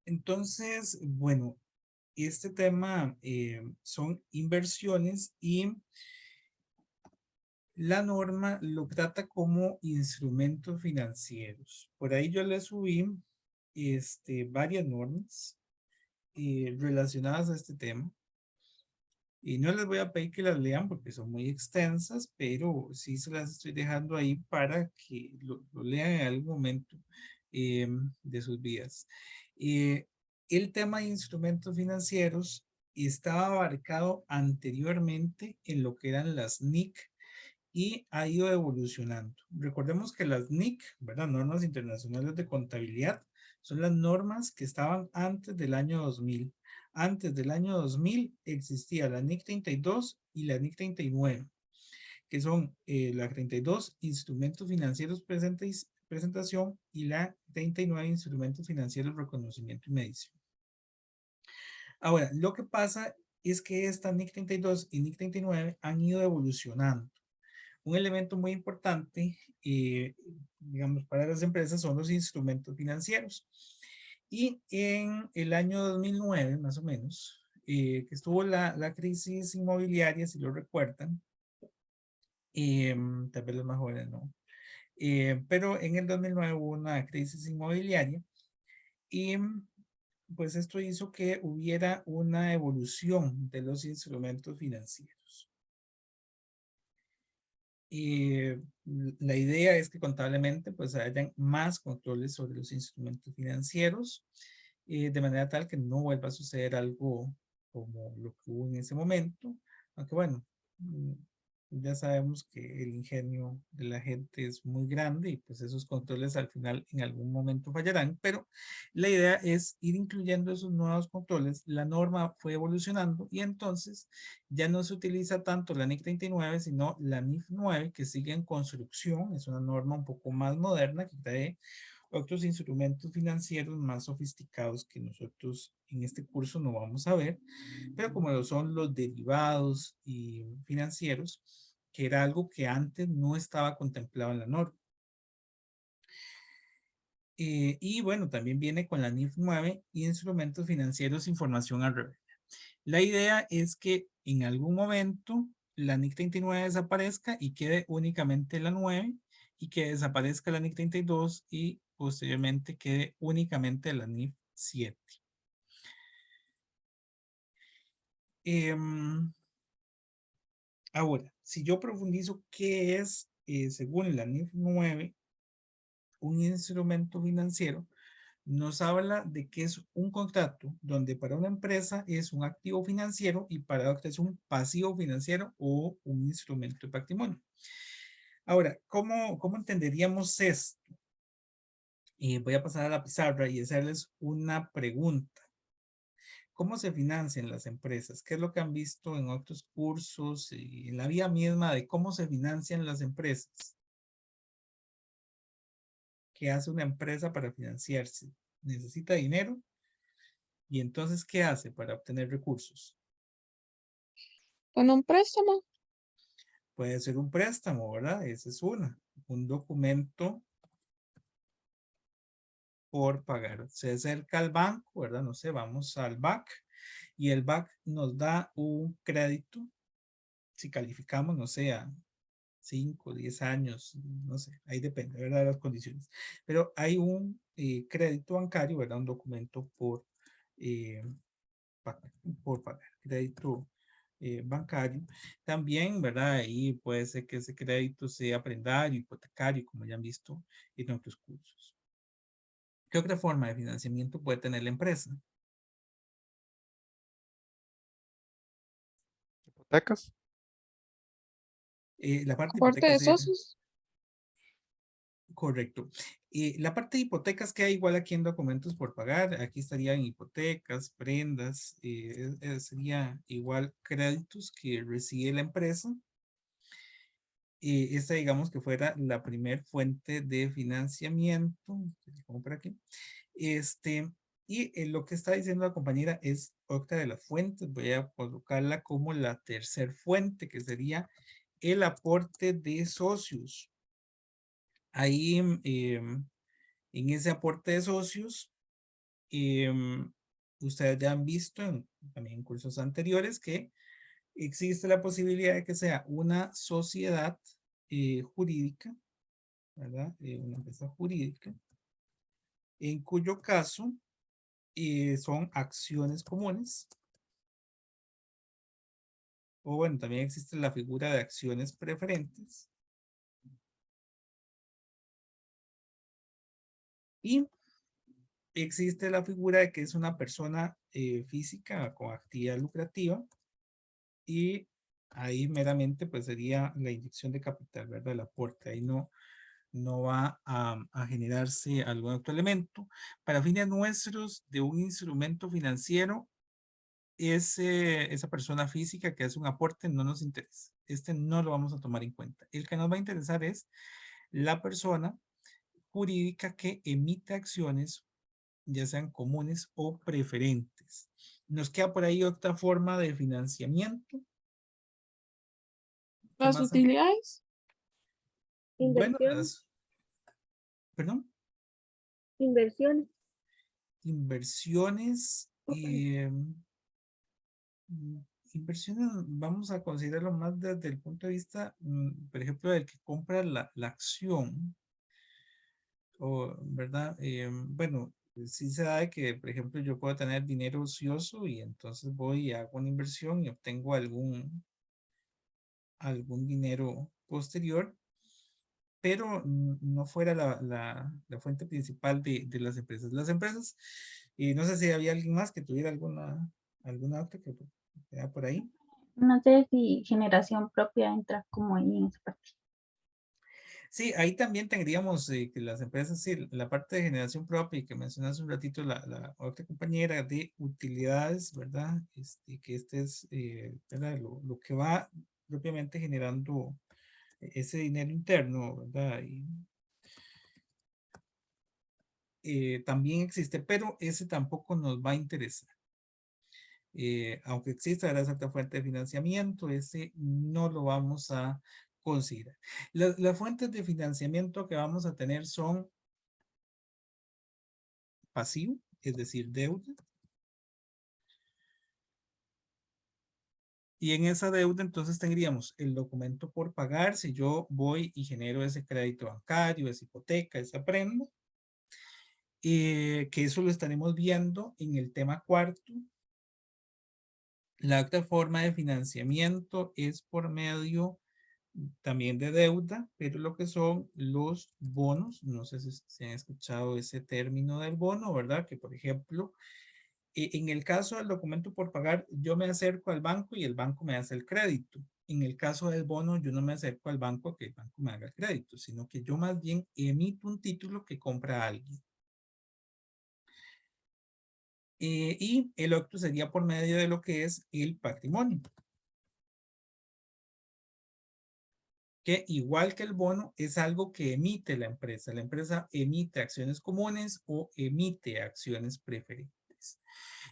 Entonces, bueno, este tema son inversiones y la norma lo trata como instrumentos financieros. Por ahí yo le subí varias normas relacionadas a este tema. Y no les voy a pedir que las lean porque son muy extensas, pero sí se las estoy dejando ahí para que lo lean en algún momento de sus vidas. Eh, el tema de instrumentos financieros estaba abarcado anteriormente en lo que eran las NIC y ha ido evolucionando. Recordemos que las NIC, ¿verdad? Normas Internacionales de Contabilidad, son las normas que estaban antes del año 2000. Antes del año 2000 existía la NIC 32 y la NIC 39, que son la 32, instrumentos financieros presentación, y la 39, instrumentos financieros, reconocimiento y medición. Ahora, lo que pasa es que esta NIC 32 y NIC 39 han ido evolucionando. Un elemento muy importante, digamos, para las empresas son los instrumentos financieros. Y en el año 2009, más o menos, que estuvo la crisis inmobiliaria, si lo recuerdan, tal vez los más jóvenes no, pero en el 2009 hubo una crisis inmobiliaria y pues esto hizo que hubiera una evolución de los instrumentos financieros. La idea es que contablemente pues hayan más controles sobre los instrumentos financieros, de manera tal que no vuelva a suceder algo como lo que hubo en ese momento, aunque bueno, ya sabemos que el ingenio de la gente es muy grande y pues esos controles al final en algún momento fallarán, pero la idea es ir incluyendo esos nuevos controles. La norma fue evolucionando y entonces ya no se utiliza tanto la NIC 39, sino la NIF 9, que sigue en construcción. Es una norma un poco más moderna que trae otros instrumentos financieros más sofisticados que nosotros en este curso no vamos a ver, pero como lo son los derivados y financieros, que era algo que antes no estaba contemplado en la norma. Y bueno, también viene con la NIF 9, instrumentos financieros, información al revés. La idea es que en algún momento la NIC 39 desaparezca y quede únicamente la 9, y que desaparezca la NIC 32 y posteriormente quede únicamente la NIF 7. Ahora, si yo profundizo qué es, según la NIF 9, un instrumento financiero, nos habla de que es un contrato donde para una empresa es un activo financiero y para otra es un pasivo financiero o un instrumento de patrimonio. Ahora, ¿cómo entenderíamos esto? Voy a pasar a la pizarra y hacerles una pregunta. ¿Cómo se financian las empresas? ¿Qué es lo que han visto en otros cursos y en la vida misma de cómo se financian las empresas? ¿Qué hace una empresa para financiarse? Necesita dinero y entonces, ¿qué hace para obtener recursos? Con un préstamo. Puede ser un préstamo, ¿verdad? Esa es una. Un documento por pagar. Se acerca al banco, ¿verdad? No sé, vamos al BAC y el BAC nos da un crédito. Si calificamos, no sé, a 5, 10 años, no sé, ahí depende, ¿verdad? De las condiciones. Pero hay un crédito bancario, ¿verdad? Un documento eh, por pagar. Crédito bancario. También, ¿verdad? Ahí puede ser que ese crédito sea prendario, hipotecario, como ya han visto en otros cursos. ¿Qué otra forma de financiamiento puede tener la empresa? Hipotecas. La parte de Aporte de hipotecas es socios. correcto. La parte de hipotecas queda igual aquí en documentos por pagar. Aquí estarían hipotecas, prendas, sería igual créditos que recibe la empresa. Esta digamos que fuera la primer fuente de financiamiento. Como por aquí. Y lo que está diciendo la compañera es otra de las fuentes. Voy a colocarla como la tercer fuente, que sería el aporte de socios. Ahí en ese aporte de socios ustedes ya han visto también en cursos anteriores que existe la posibilidad de que sea una sociedad jurídica, ¿verdad? Una empresa jurídica, en cuyo caso son acciones comunes. O bueno, también existe la figura de acciones preferentes. Y existe la figura de que es una persona física con actividad lucrativa. Y ahí meramente pues sería la inyección de capital, ¿verdad? El aporte. Ahí no va a generarse algún otro elemento. Para fines nuestros de un instrumento financiero, esa persona física que hace un aporte no nos interesa. Este no lo vamos a tomar en cuenta. El que nos va a interesar es la persona jurídica que emite acciones, ya sean comunes o preferentes. Nos queda por ahí otra forma de financiamiento. ¿Qué Las más hay? utilidades. Bueno, Inversiones, perdón, inversiones. inversiones y inversiones vamos a considerarlo más desde el punto de vista, por ejemplo, del que compra la acción, o, ¿verdad? Bueno, sí se da de que, por ejemplo, yo puedo tener dinero ocioso y entonces voy y hago una inversión y obtengo algún dinero posterior, pero no fuera la fuente principal de las empresas. Las empresas, y no sé si había alguien más que tuviera alguna otra que queda por ahí. No sé si generación propia entra como ahí en esa parte. Sí, ahí también tendríamos que las empresas, sí, la parte de generación propia y que mencioné hace un ratito la otra compañera de utilidades, ¿verdad? Que este es ¿verdad? Lo que va propiamente generando ese dinero interno, ¿verdad? Y también existe, pero ese tampoco nos va a interesar. Aunque exista la cierta fuente de financiamiento, ese no lo vamos a considerar. Las fuentes de financiamiento que vamos a tener son pasivo, es decir, deuda. Y en esa deuda entonces tendríamos el documento por pagar, si yo voy y genero ese crédito bancario, esa hipoteca, esa prenda, que eso lo estaremos viendo en el tema cuarto. La otra forma de financiamiento es por medio también de deuda, pero lo que son los bonos, no sé si se han escuchado ese término del bono, ¿verdad? Que por ejemplo, en el caso del documento por pagar, yo me acerco al banco y el banco me hace el crédito. En el caso del bono, yo no me acerco al banco a que el banco me haga el crédito, sino que yo más bien emito un título que compra a alguien. Y el otro sería por medio de lo que es el patrimonio. Que igual que el bono es algo que emite la empresa. La empresa emite acciones comunes o emite acciones preferentes.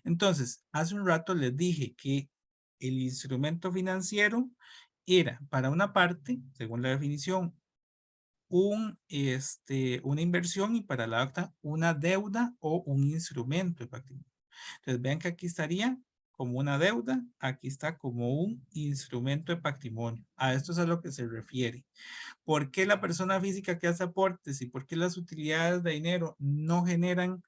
Entonces, hace un rato les dije que el instrumento financiero era para una parte, según la definición, una inversión y para la otra una deuda o un instrumento de patrimonio. Entonces vean que aquí estaría como una deuda, aquí está como un instrumento de patrimonio. A esto es a lo que se refiere. ¿Por qué la persona física que hace aportes y por qué las utilidades de dinero no generan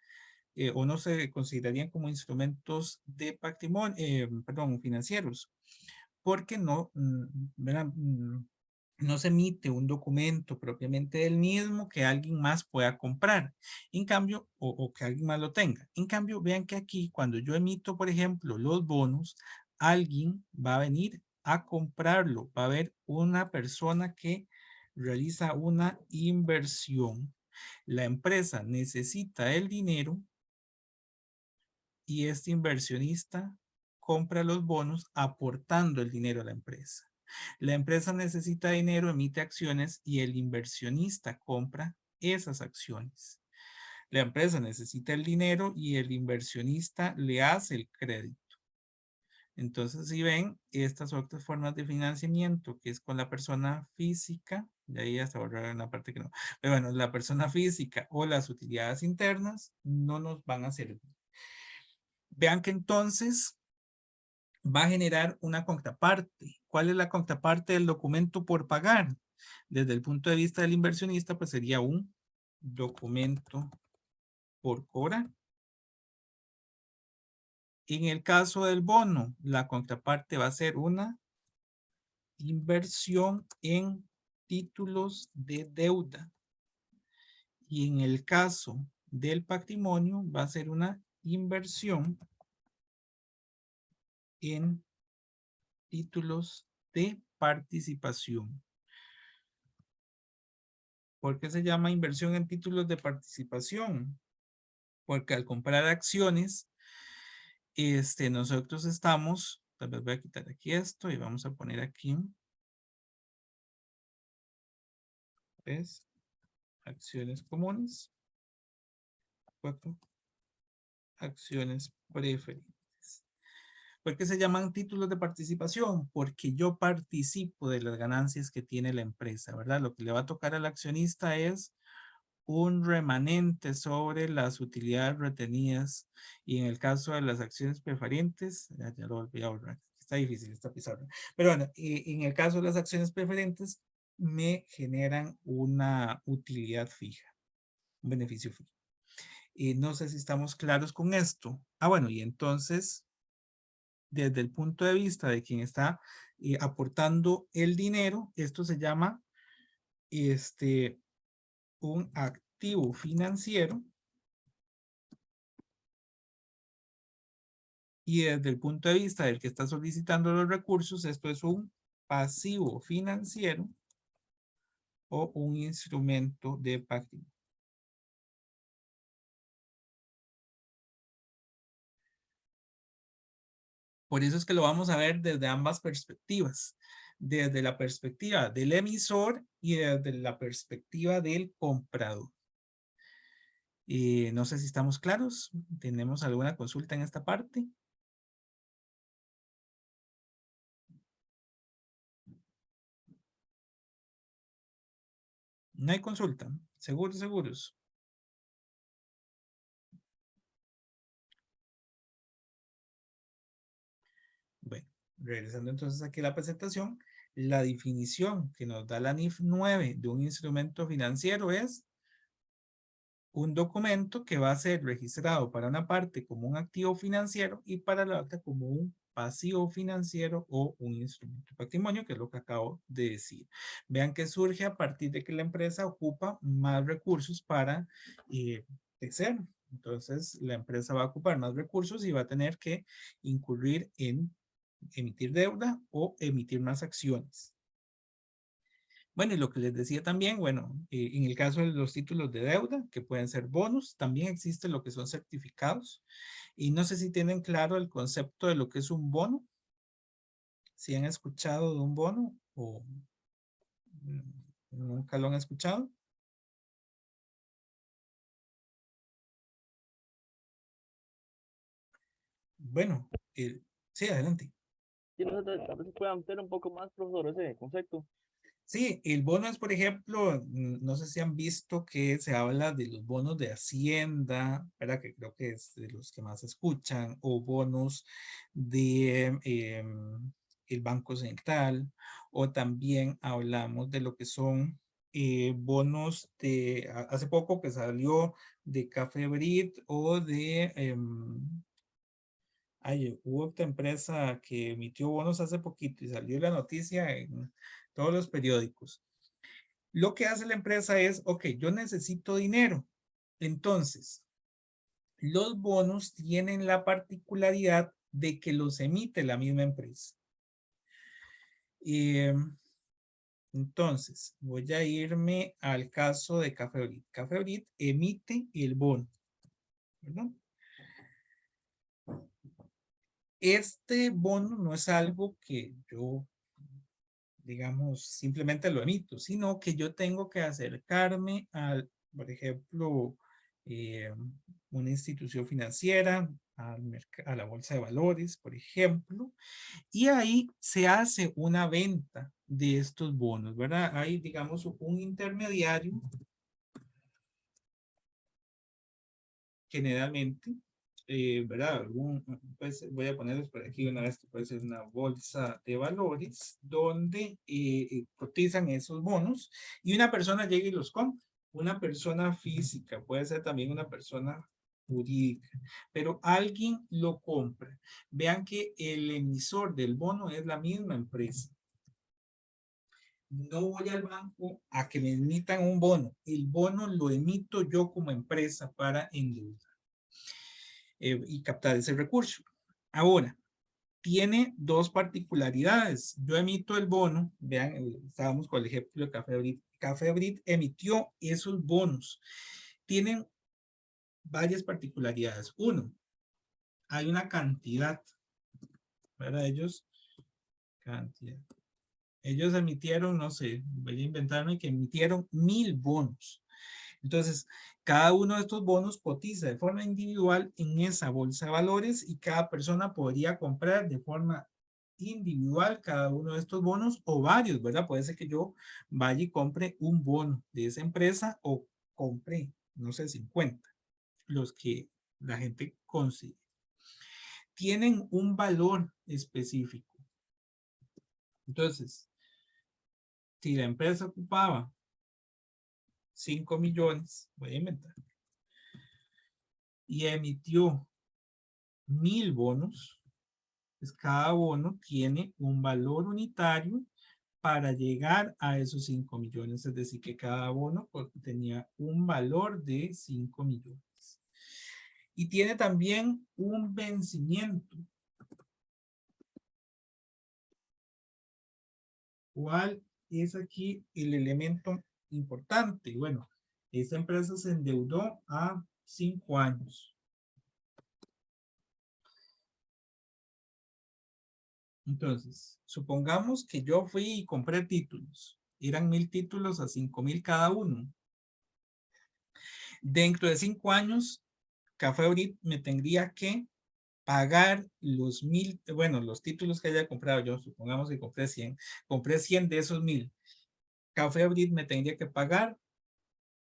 o no se considerarían como instrumentos de patrimonio, perdón, financieros? Porque no se emite un documento propiamente del mismo que alguien más pueda comprar. En cambio, o que alguien más lo tenga. En cambio, vean que aquí cuando yo emito, por ejemplo, los bonos, alguien va a venir a comprarlo. Va a haber una persona que realiza una inversión. La empresa necesita el dinero y este inversionista compra los bonos aportando el dinero a la empresa. La empresa necesita dinero, emite acciones y el inversionista compra esas acciones. La empresa necesita el dinero y el inversionista le hace el crédito. Entonces, si ven, estas otras formas de financiamiento, que es con la persona física, de ahí hasta borrar una parte que no, pero bueno, la persona física o las utilidades internas no nos van a servir. Vean que entonces va a generar una contraparte. ¿Cuál es la contraparte del documento por pagar? Desde el punto de vista del inversionista, pues sería un documento por cobrar. En el caso del bono, la contraparte va a ser una inversión en títulos de deuda. Y en el caso del patrimonio, va a ser una inversión en títulos de participación. ¿Por qué se llama inversión en títulos de participación? Porque al comprar acciones, nosotros estamos, tal vez voy a quitar aquí esto y vamos a poner aquí, ¿ves? Acciones comunes, 4, acciones preferidas. ¿Por qué se llaman títulos de participación? Porque yo participo de las ganancias que tiene la empresa, ¿verdad? Lo que le va a tocar al accionista es un remanente sobre las utilidades retenidas, y en el caso de las acciones preferentes, ya lo volví a borrar, está difícil esta pizarra, pero bueno, en el caso de las acciones preferentes me generan una utilidad fija, un beneficio fijo. No sé si estamos claros con esto. Bueno, y entonces, desde el punto de vista de quien está aportando el dinero, esto se llama un activo financiero, y desde el punto de vista del que está solicitando los recursos, esto es un pasivo financiero o un instrumento de patrimonio. Por eso es que lo vamos a ver desde ambas perspectivas, desde la perspectiva del emisor y desde la perspectiva del comprador. No sé si estamos claros. ¿Tenemos alguna consulta en esta parte? No hay consulta. ¿Seguros, seguros? Bueno, regresando entonces aquí a la presentación, la definición que nos da la NIF 9 de un instrumento financiero es un documento que va a ser registrado para una parte como un activo financiero y para la otra como un pasivo financiero o un instrumento de patrimonio, que es lo que acabo de decir. Vean que surge a partir de que la empresa ocupa más recursos para crecer. Entonces, la empresa va a ocupar más recursos y va a tener que incurrir en emitir deuda o emitir más acciones. Bueno, y lo que les decía también, bueno, en el caso de los títulos de deuda, que pueden ser bonos, también existe lo que son certificados. Y no sé si tienen claro el concepto de lo que es un bono, si han escuchado de un bono o nunca lo han escuchado. Bueno, sí, adelante. Sí, no sé, tal vez se pueda ampliar un poco más, profesor, ese concepto. Sí, el bono es, por ejemplo, no sé si han visto que se habla de los bonos de Hacienda, ¿verdad? Que creo que es de los que más escuchan, o bonos de el Banco Central, o también hablamos de lo que son bonos de, hace poco que salió de Café Brit o de, hubo otra empresa que emitió bonos hace poquito y salió la noticia en todos los periódicos. Lo que hace la empresa es, ok, yo necesito dinero. Entonces, los bonos tienen la particularidad de que los emite la misma empresa. Entonces, voy a irme al caso de Café Brit. Café Brit emite el bono, ¿verdad? Este bono no es algo que yo, digamos, simplemente lo emito, sino que yo tengo que acercarme al, por ejemplo, una institución financiera, a la bolsa de valores, por ejemplo, y ahí se hace una venta de estos bonos, ¿verdad? Hay, digamos, un intermediario, generalmente, ¿verdad? Pues voy a ponerles por aquí una vez que puede ser una bolsa de valores donde cotizan esos bonos y una persona llega y los compra. Una persona física, puede ser también una persona jurídica, pero alguien lo compra. Vean que el emisor del bono es la misma empresa. No voy al banco a que me emitan un bono. El bono lo emito yo como empresa para endeudar y captar ese recurso. Ahora, tiene dos particularidades. Yo emito el bono, vean, estábamos con el ejemplo de Café Brit. Café Brit emitió esos bonos. Tienen varias particularidades. Uno, hay una cantidad, ¿verdad? Ellos emitieron, no sé, voy a inventarme que emitieron 1000 bonos. Entonces, cada uno de estos bonos cotiza de forma individual en esa bolsa de valores y cada persona podría comprar de forma individual cada uno de estos bonos o varios, ¿verdad? Puede ser que yo vaya y compre un bono de esa empresa o compre, no sé, 50, los que la gente consigue. Tienen un valor específico. Entonces, si la empresa ocupaba 5 millones, voy a inventar, y emitió 1000 bonos, pues cada bono tiene un valor unitario para llegar a esos 5 millones, es decir, que cada bono tenía un valor de 5 millones. Y tiene también un vencimiento. ¿Cuál es aquí el elemento importante? Bueno, esta empresa se endeudó a 5 años. Entonces, supongamos que yo fui y compré títulos. Eran 1000 títulos a 5000 cada uno. Dentro de 5 años, Café Brit me tendría que pagar los 1000, bueno, los títulos que haya comprado yo, supongamos que compré 100 de esos 1000. Café Brit me tendría que pagar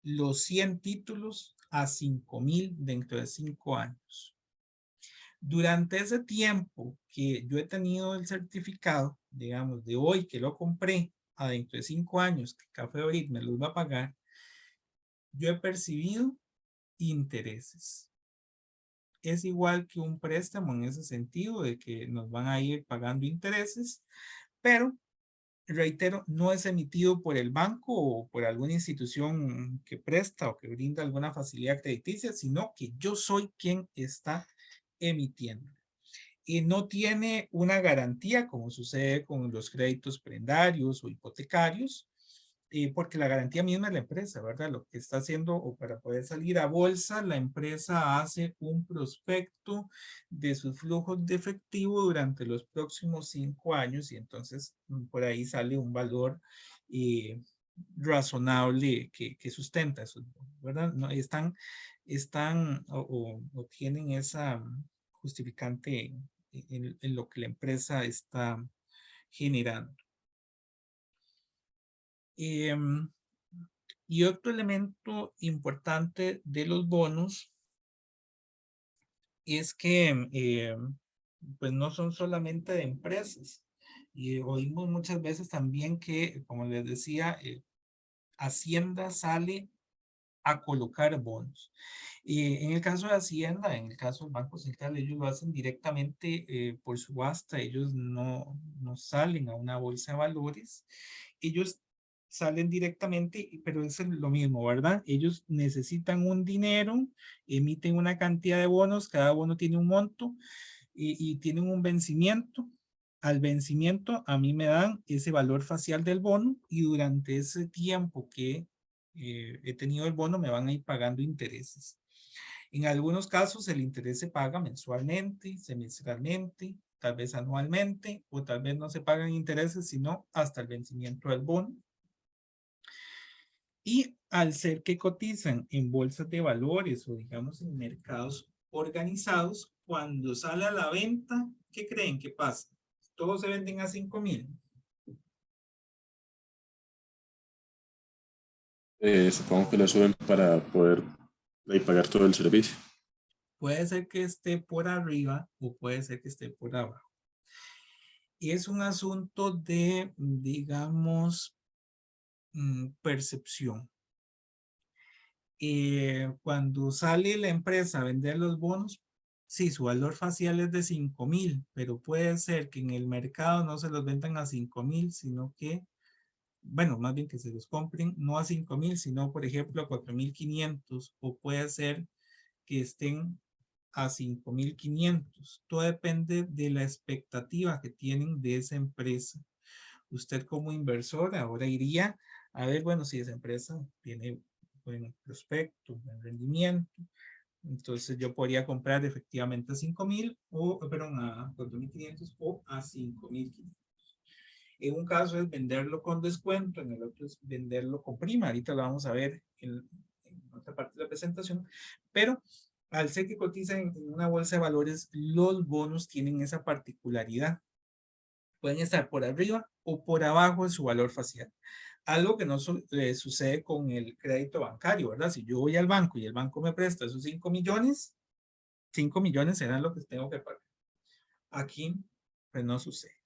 los 100 títulos a 5000 dentro de 5 años. Durante ese tiempo que yo he tenido el certificado, digamos, de hoy que lo compré, a dentro de 5 años que Café Brit me los va a pagar, yo he percibido intereses. Es igual que un préstamo en ese sentido de que nos van a ir pagando intereses, pero reitero, no es emitido por el banco o por alguna institución que presta o que brinda alguna facilidad crediticia, sino que yo soy quien está emitiendo. Y no tiene una garantía como sucede con los créditos prendarios o hipotecarios, porque la garantía misma es la empresa, ¿verdad? Lo que está haciendo, o para poder salir a bolsa, la empresa hace un prospecto de sus flujos de efectivo durante los próximos 5 años y entonces por ahí sale un valor razonable que sustenta eso, ¿verdad? No, están o tienen esa justificante en lo que la empresa está generando. Y otro elemento importante de los bonos es que pues no son solamente de empresas. Y oímos muchas veces también que, como les decía, Hacienda sale a colocar bonos. En el caso de Hacienda, en el caso del Banco Central, ellos lo hacen directamente por subasta, ellos no salen a una bolsa de valores, ellos salen directamente, pero es lo mismo, ¿verdad? Ellos necesitan un dinero, emiten una cantidad de bonos, cada bono tiene un monto y tienen un vencimiento. Al vencimiento a mí me dan ese valor facial del bono y durante ese tiempo que he tenido el bono me van a ir pagando intereses. En algunos casos el interés se paga mensualmente, semestralmente, tal vez anualmente o tal vez no se pagan intereses sino hasta el vencimiento del bono. Y al ser que cotizan en bolsas de valores o digamos en mercados organizados, cuando sale a la venta, ¿qué creen que pasa? Todos se venden a 5000. Supongo que lo suben para poder pagar todo el servicio. Puede ser que esté por arriba o puede ser que esté por abajo. Y es un asunto de, digamos, percepción. Cuando sale la empresa a vender los bonos, sí, su valor facial es de 5,000, pero puede ser que en el mercado no se los vendan a 5,000, sino que, bueno, más bien que se los compren, no a 5,000, sino por ejemplo a 4,500, o puede ser que estén a 5,500. Todo depende de la expectativa que tienen de esa empresa. Usted como inversor ahora iría a ver, bueno, si esa empresa tiene buen prospecto, buen rendimiento, entonces yo podría comprar efectivamente a 5,000 o, perdón, a 4,500 o a 5,500. En un caso es venderlo con descuento, en el otro es venderlo con prima. Ahorita lo vamos a ver en otra parte de la presentación, pero al ser que cotizan en una bolsa de valores, los bonos tienen esa particularidad. Pueden estar por arriba o por abajo de su valor facial. Algo que no sucede con el crédito bancario, ¿verdad? Si yo voy al banco y el banco me presta esos 5 millones, 5 millones serán lo que tengo que pagar. Aquí, pues no sucede.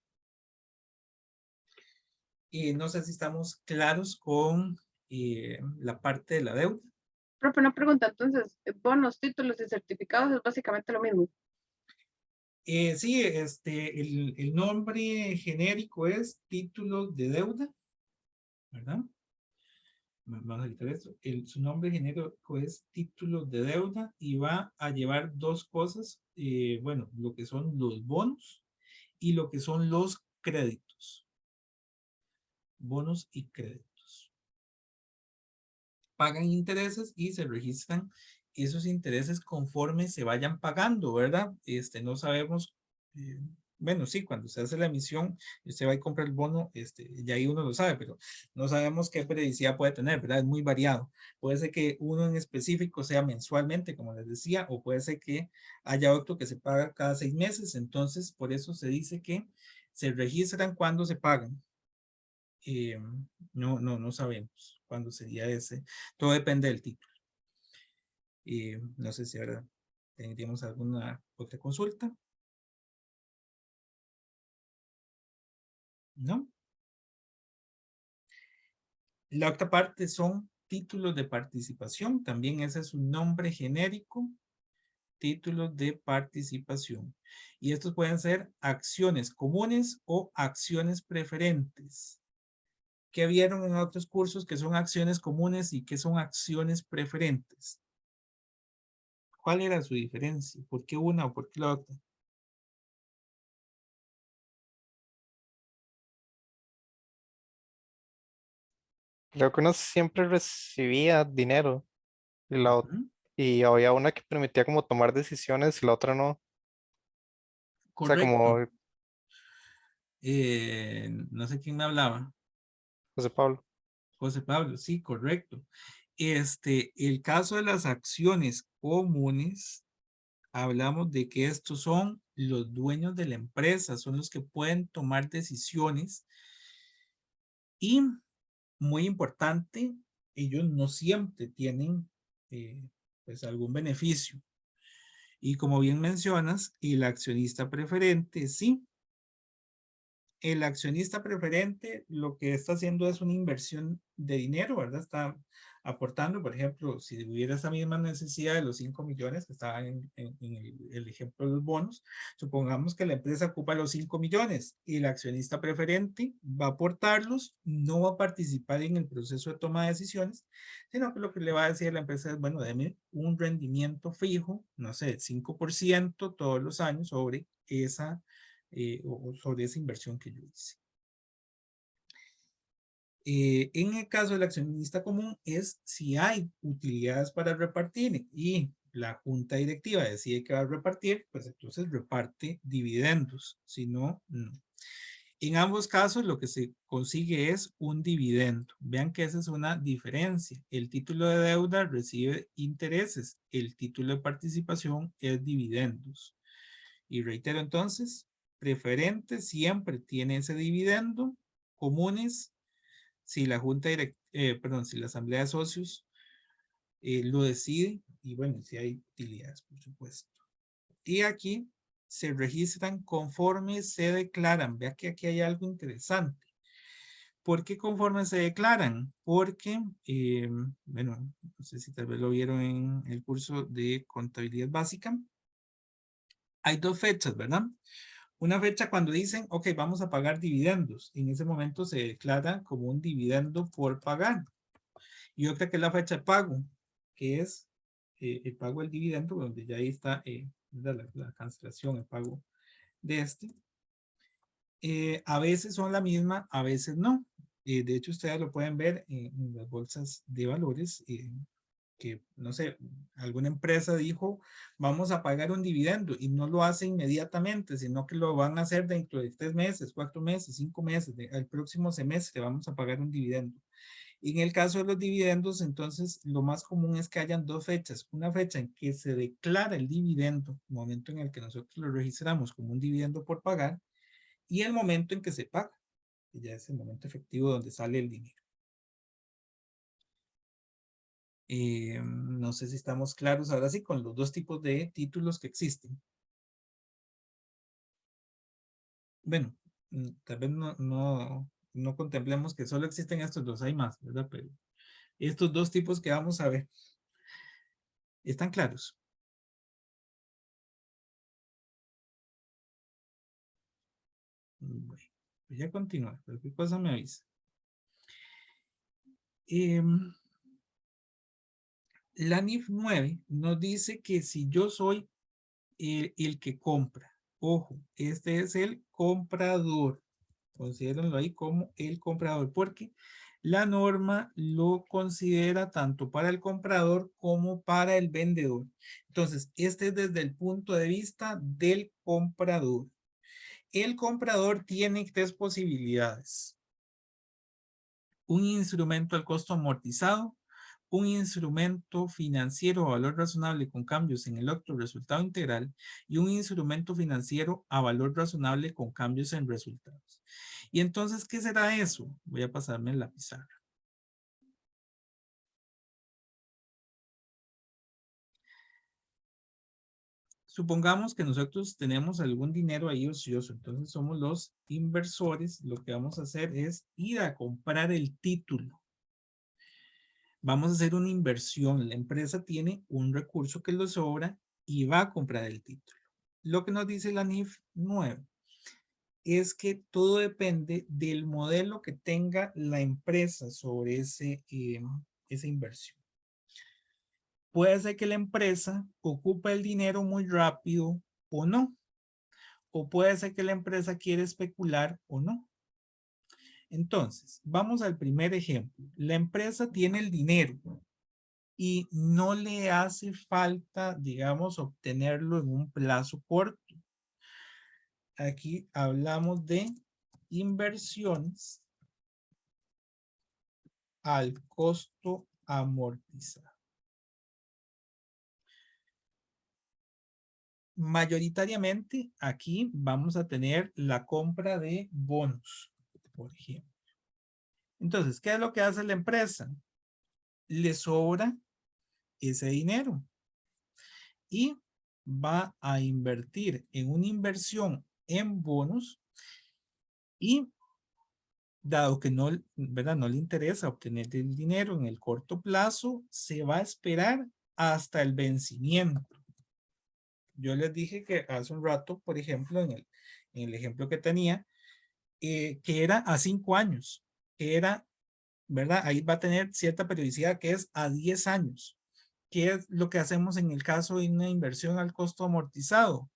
Y no sé si estamos claros con la parte de la deuda. Profe, una pregunta, entonces, bonos, títulos y certificados es básicamente lo mismo. Sí, el nombre genérico es títulos de deuda, ¿verdad? Vamos a quitar esto. Su nombre genérico es títulos de deuda y va a llevar dos cosas, bueno, lo que son los bonos y lo que son los créditos. Bonos y créditos. Pagan intereses y se registran esos intereses conforme se vayan pagando, ¿verdad? No sabemos, bueno, sí, cuando se hace la emisión, usted va a comprar el bono, ya ahí uno lo sabe, pero no sabemos qué periodicidad puede tener, ¿verdad? Es muy variado. Puede ser que uno en específico sea mensualmente, como les decía, o puede ser que haya otro que se paga cada 6 meses, entonces por eso se dice que se registran cuando se pagan. No sabemos cuándo sería ese. Todo depende del título. No sé si ahora tendríamos alguna otra consulta. ¿No? La otra parte son títulos de participación. También ese es un nombre genérico. Títulos de participación. Y estos pueden ser acciones comunes o acciones preferentes. ¿Qué vieron en otros cursos que son acciones comunes y que son acciones preferentes? ¿Cuál era su diferencia? ¿Por qué una o por qué la otra? Creo que uno siempre recibía dinero y, Ujú. y había una que permitía como tomar decisiones y la otra no. O sea, Correcto. como No sé quién me hablaba. José Pablo. José Pablo, sí, correcto. El caso de las acciones comunes, hablamos de que estos son los dueños de la empresa, son los que pueden tomar decisiones y, muy importante, ellos no siempre tienen pues algún beneficio. Y como bien mencionas, el accionista preferente, sí. El accionista preferente lo que está haciendo es una inversión de dinero, ¿verdad? Está aportando, por ejemplo, si hubiera esa misma necesidad de los 5 millones que estaban en el ejemplo de los bonos, supongamos que la empresa ocupa los 5 millones y el accionista preferente va a aportarlos, no va a participar en el proceso de toma de decisiones, sino que lo que le va a decir a la empresa es, bueno, deme un rendimiento fijo, no sé, 5% todos los años sobre esa o sobre esa inversión que yo hice. En el caso del accionista común es si hay utilidades para repartir y la junta directiva decide que va a repartir, pues entonces reparte dividendos, si no, no. En ambos casos lo que se consigue es un dividendo. Vean que esa es una diferencia. El título de deuda recibe intereses, el título de participación es dividendos. Y reitero entonces, preferente siempre tiene ese dividendo, comunes, si la junta si la asamblea de socios lo decide y bueno, si hay utilidades, por supuesto. Y aquí se registran conforme se declaran. Vea que aquí hay algo interesante. ¿Por qué conforme se declaran? Porque, bueno, no sé si tal vez lo vieron en el curso de contabilidad básica. Hay dos fechas, ¿verdad? Una fecha cuando dicen, ok, vamos a pagar dividendos. En ese momento se declara como un dividendo por pagar. Y otra que es la fecha de pago, que es el pago del dividendo, donde ya ahí está la cancelación, el pago de este. A veces son la misma, a veces no. De hecho, ustedes lo pueden ver en las bolsas de valores, que, no sé, alguna empresa dijo, vamos a pagar un dividendo y no lo hace inmediatamente, sino que lo van a hacer dentro de 3 meses, 4 meses, 5 meses, el próximo semestre vamos a pagar un dividendo. En el caso de los dividendos, entonces, lo más común es que hayan dos fechas. Una fecha en que se declara el dividendo, momento en el que nosotros lo registramos como un dividendo por pagar, y el momento en que se paga, que ya es el momento efectivo donde sale el dinero. No sé si estamos claros ahora sí con los dos tipos de títulos que existen. Bueno, tal vez no contemplemos que solo existen estos dos, hay más, ¿verdad? Pero estos dos tipos que vamos a ver, ¿están claros? Bueno, pues ya continúa, cualquier cosa me avisa. La NIF 9 nos dice que si yo soy el que compra, ojo, este es el comprador, considérenlo ahí como el comprador, porque la norma lo considera tanto para el comprador como para el vendedor. Entonces, este es desde el punto de vista del comprador. El comprador tiene tres posibilidades. Un instrumento al costo amortizado, un instrumento financiero a valor razonable con cambios en el otro resultado integral y un instrumento financiero a valor razonable con cambios en resultados. Y entonces, ¿qué será eso? Voy a pasarme la pizarra. Supongamos que nosotros tenemos algún dinero ahí ocioso, entonces somos los inversores. Lo que vamos a hacer es ir a comprar el título. Vamos a hacer una inversión. La empresa tiene un recurso que le sobra y va a comprar el título. Lo que nos dice la NIF 9 es que todo depende del modelo que tenga la empresa sobre esa inversión. Puede ser que la empresa ocupe el dinero muy rápido o no. O puede ser que la empresa quiere especular o no. Entonces, vamos al primer ejemplo. La empresa tiene el dinero y no le hace falta, digamos, obtenerlo en un plazo corto. Aquí hablamos de inversiones al costo amortizado. Mayoritariamente aquí vamos a tener la compra de bonos, por ejemplo. Entonces, ¿qué es lo que hace la empresa? Le sobra ese dinero y va a invertir en una inversión en bonos y dado que no, ¿verdad? No le interesa obtener el dinero en el corto plazo, se va a esperar hasta el vencimiento. Yo les dije que hace un rato, por ejemplo, en el ejemplo que tenía, que era a 5 años, que era, ¿verdad? Ahí va a tener cierta periodicidad que es a 10 años. ¿Qué es lo que hacemos en el caso de una inversión al costo amortizado?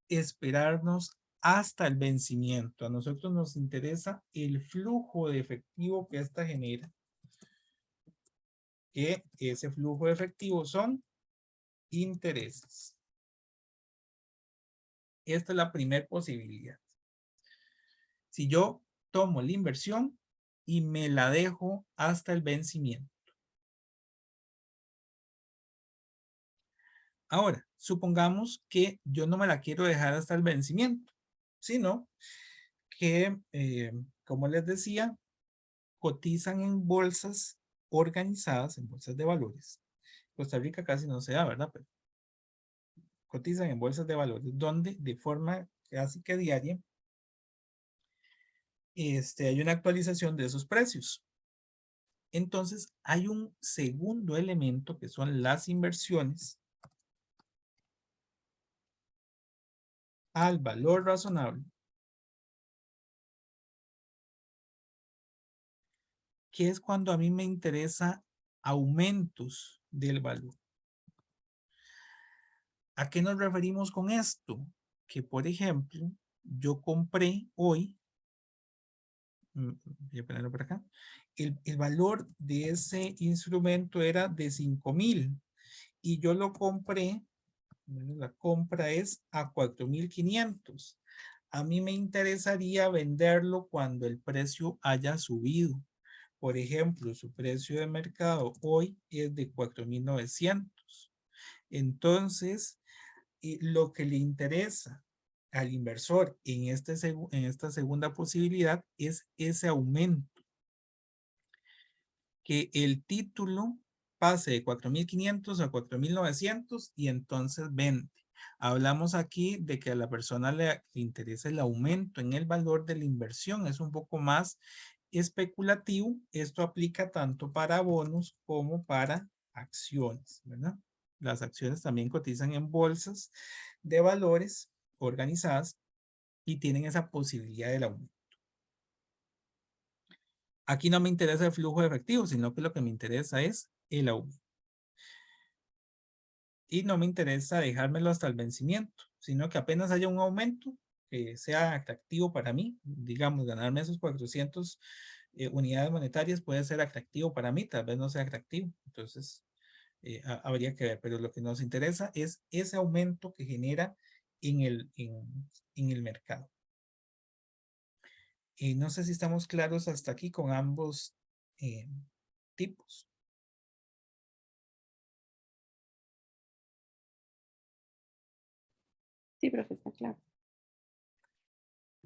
Esperarnos hasta el vencimiento. A nosotros nos interesa el flujo de efectivo que esta genera. Que ese flujo de efectivo son intereses. Esta es la primera posibilidad. Si yo tomo la inversión y me la dejo hasta el vencimiento. Ahora, supongamos que yo no me la quiero dejar hasta el vencimiento, sino que, como les decía, cotizan en bolsas organizadas, en bolsas de valores, Costa Rica casi no se da, ¿verdad? Pero cotizan en bolsas de valores, donde de forma casi que diaria hay una actualización de esos precios. Entonces, hay un segundo elemento que son las inversiones al valor razonable, que es cuando a mí me interesa aumentos del valor. ¿A qué nos referimos con esto? Que, por ejemplo, yo compré hoy, voy a ponerlo por acá, el valor de ese instrumento era de 5,000 y yo lo compré, la compra es a 4,500. A mí me interesaría venderlo cuando el precio haya subido. Por ejemplo, su precio de mercado hoy es de 4,900. Entonces, lo que le interesa al inversor en esta segunda posibilidad es ese aumento. Que el título pase de 4,500 a 4,900 y entonces vende. Hablamos aquí de que a la persona le interesa el aumento en el valor de la inversión. Es un poco más especulativo. Esto aplica tanto para bonos como para acciones, ¿verdad? Las acciones también cotizan en bolsas de valores organizadas y tienen esa posibilidad del aumento. Aquí no me interesa el flujo de efectivo, sino que lo que me interesa es el aumento. Y no me interesa dejármelo hasta el vencimiento, sino que apenas haya un aumento que sea atractivo para mí, digamos, ganarme esos 400 unidades monetarias puede ser atractivo para mí, tal vez no sea atractivo. Entonces, habría que ver, pero lo que nos interesa es ese aumento que genera en el mercado. No sé si estamos claros hasta aquí con ambos tipos. Sí, profe, está claro.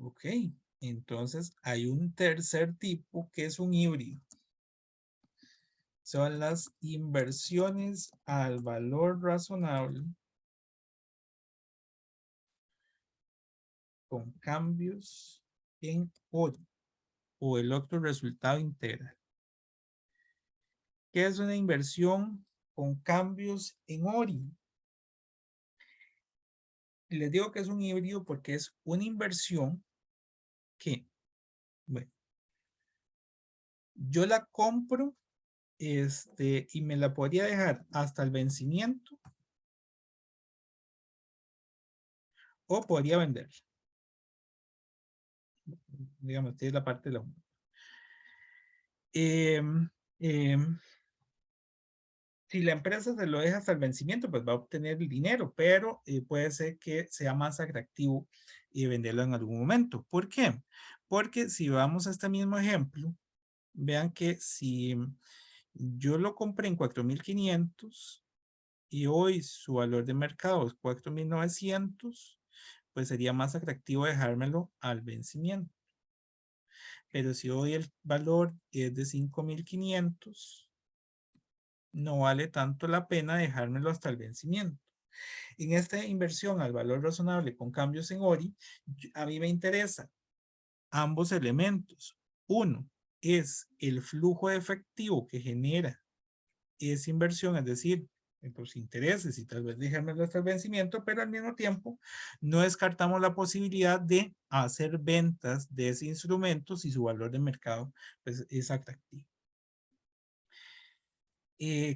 Ok, entonces hay un tercer tipo que es un híbrido. Son las inversiones al valor razonable con cambios en oro o el otro resultado integral. ¿Qué es una inversión con cambios en ORI? Les digo que es un híbrido porque es una inversión que, bueno, yo la compro y me la podría dejar hasta el vencimiento o podría venderla. Digamos, esta es la parte de la si la empresa se lo deja hasta el vencimiento, pues va a obtener el dinero, pero puede ser que sea más atractivo venderlo en algún momento. ¿Por qué? Porque si vamos a este mismo ejemplo, vean que si yo lo compré en 4,500 y hoy su valor de mercado es 4,900, pues sería más atractivo dejármelo al vencimiento. Pero si hoy el valor es de 5,500, no vale tanto la pena dejármelo hasta el vencimiento. En esta inversión al valor razonable con cambios en ORI, a mí me interesa ambos elementos. Uno es el flujo de efectivo que genera esa inversión, es decir, los intereses y tal vez dejármelo hasta el vencimiento, pero al mismo tiempo no descartamos la posibilidad de hacer ventas de ese instrumento si su valor de mercado pues, es atractivo.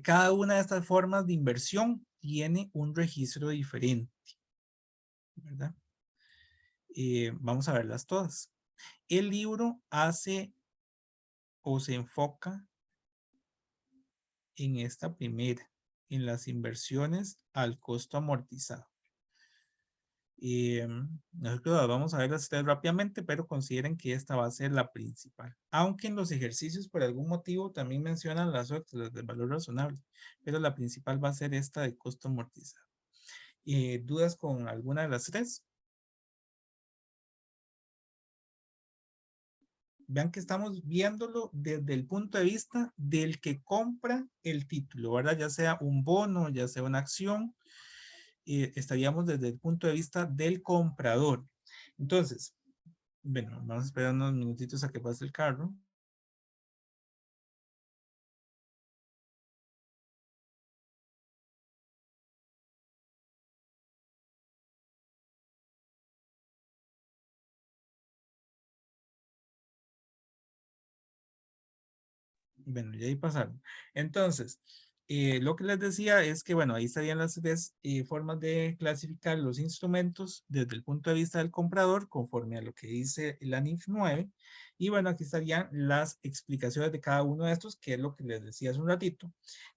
Cada una de estas formas de inversión tiene un registro diferente, ¿verdad? Vamos a verlas todas. El libro hace o se enfoca en esta primera, en las inversiones al costo amortizado. Nosotros vamos a ver las tres rápidamente, pero consideren que esta va a ser la principal. Aunque en los ejercicios por algún motivo también mencionan las otras, las de valor razonable, pero la principal va a ser esta de costo amortizado. ¿Dudas con alguna de las tres? Vean que estamos viéndolo desde el punto de vista del que compra el título, ¿verdad? Ya sea un bono, ya sea una acción, estaríamos desde el punto de vista del comprador. Entonces, bueno, vamos a esperar unos minutitos a que pase el carro. Bueno, ya ahí pasaron. Entonces, lo que les decía es que, bueno, ahí estarían las tres formas de clasificar los instrumentos desde el punto de vista del comprador, conforme a lo que dice la NIF 9. Y bueno, aquí estarían las explicaciones de cada uno de estos, que es lo que les decía hace un ratito,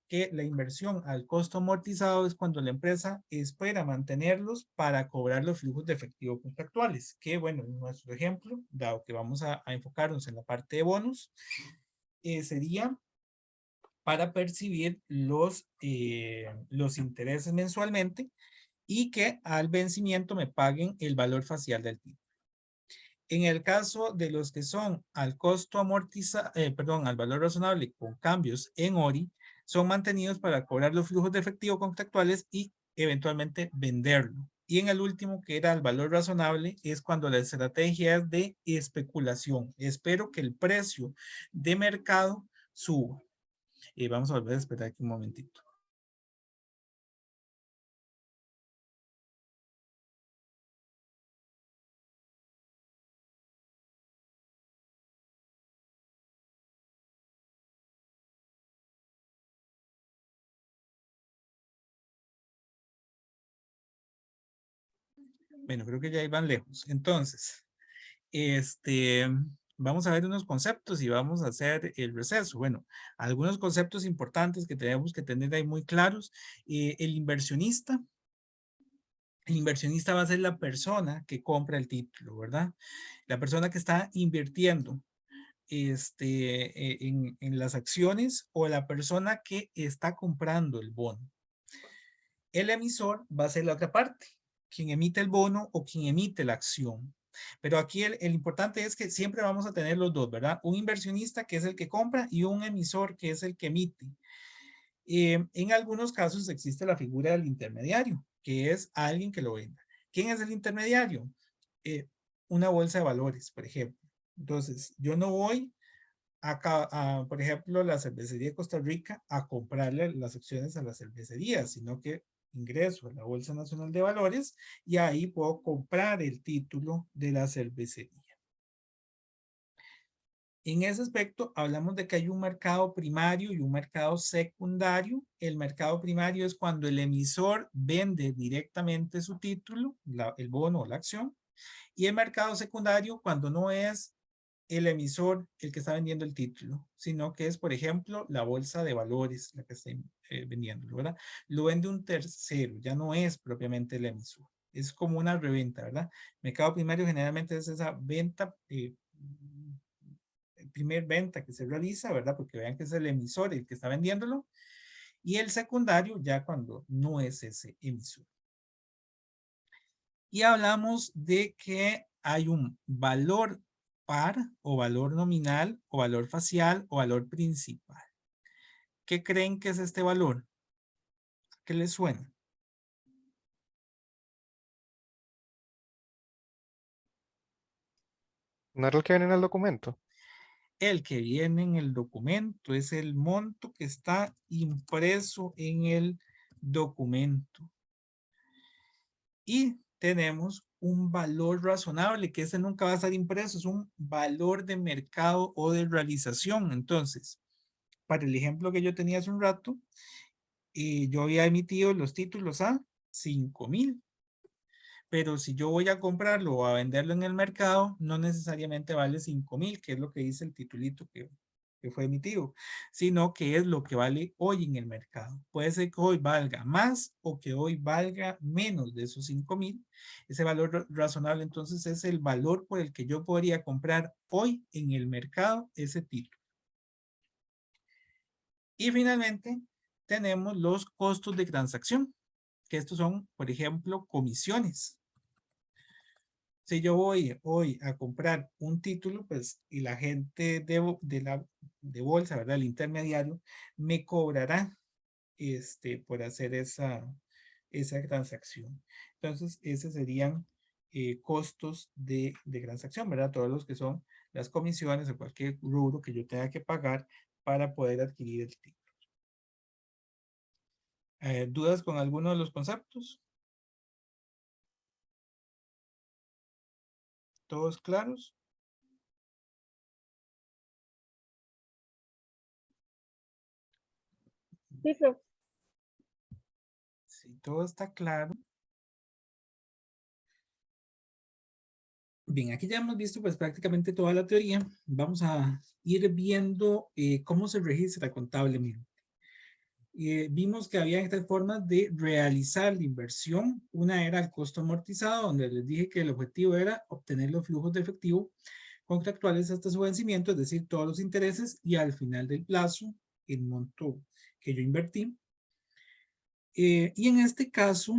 que la inversión al costo amortizado es cuando la empresa espera mantenerlos para cobrar los flujos de efectivo contractuales, que bueno, en nuestro ejemplo, dado que vamos a enfocarnos en la parte de bonos, sería para percibir los intereses mensualmente y que al vencimiento me paguen el valor facial del título. En el caso de los que son al costo amortizado, perdón, al valor razonable con cambios en ORI, son mantenidos para cobrar los flujos de efectivo contractuales y eventualmente venderlo. Y en el último, que era el valor razonable, es cuando la estrategia es de especulación. Espero que el precio de mercado suba. Vamos a volver a esperar aquí un momentito. Bueno, creo que ya iban lejos. Entonces, vamos a ver unos conceptos y vamos a hacer el receso. Bueno, algunos conceptos importantes que tenemos que tener ahí muy claros. El inversionista va a ser la persona que compra el título, ¿verdad? La persona que está invirtiendo en las acciones o la persona que está comprando el bono. El emisor va a ser la otra parte, quien emite el bono o quien emite la acción. Pero aquí el importante es que siempre vamos a tener los dos, ¿verdad? Un inversionista que es el que compra y un emisor que es el que emite. En algunos casos existe la figura del intermediario, que es alguien que lo venda. ¿Quién es el intermediario? Una bolsa de valores, por ejemplo. Entonces, yo no voy por ejemplo, la cervecería de Costa Rica a comprarle las acciones a la cervecería, sino que ingreso a la Bolsa Nacional de Valores y ahí puedo comprar el título de la cervecería. En ese aspecto hablamos de que hay un mercado primario y un mercado secundario. El mercado primario es cuando el emisor vende directamente su título, el bono o la acción, y el mercado secundario cuando no es el emisor el que está vendiendo el título, sino que es, por ejemplo, la bolsa de valores la que está vendiendo, ¿verdad? Lo vende un tercero, ya no es propiamente el emisor. Es como una reventa, ¿verdad? Mercado primario generalmente es esa venta, primer venta que se realiza, ¿verdad? Porque vean que es el emisor el que está vendiéndolo. Y el secundario ya cuando no es ese emisor. Y hablamos de que hay un valor par o valor nominal o valor facial o valor principal. ¿Qué creen que es este valor? ¿Qué les suena? ¿No era el que viene en el documento? El que viene en el documento es el monto que está impreso en el documento. Y tenemos un valor razonable, que ese nunca va a estar impreso, es un valor de mercado o de realización. Entonces, para el ejemplo que yo tenía hace un rato, yo había emitido los títulos a 5,000. Pero si yo voy a comprarlo o a venderlo en el mercado, no necesariamente vale 5,000, que es lo que dice el titulito que fue emitido, sino que es lo que vale hoy en el mercado. Puede ser que hoy valga más o que hoy valga menos de esos 5,000. Ese valor razonable entonces es el valor por el que yo podría comprar hoy en el mercado ese título. Y finalmente tenemos los costos de transacción, que estos son, por ejemplo, comisiones. Si yo voy hoy a comprar un título, pues, y la gente de bolsa, ¿verdad? El intermediario, me cobrará por hacer esa transacción. Entonces, esos serían costos de transacción, ¿verdad? Todos los que son las comisiones o cualquier rubro que yo tenga que pagar para poder adquirir el título. ¿Dudas con alguno de los conceptos? ¿Todos claros? Sí, profe. Si todo está claro. Bien, aquí ya hemos visto pues prácticamente toda la teoría. Vamos a ir viendo cómo se registra contablemente. Vimos que había tres formas de realizar la inversión. Una era el costo amortizado, donde les dije que el objetivo era obtener los flujos de efectivo contractuales hasta su vencimiento, es decir, todos los intereses y al final del plazo, el monto que yo invertí. Y en este caso,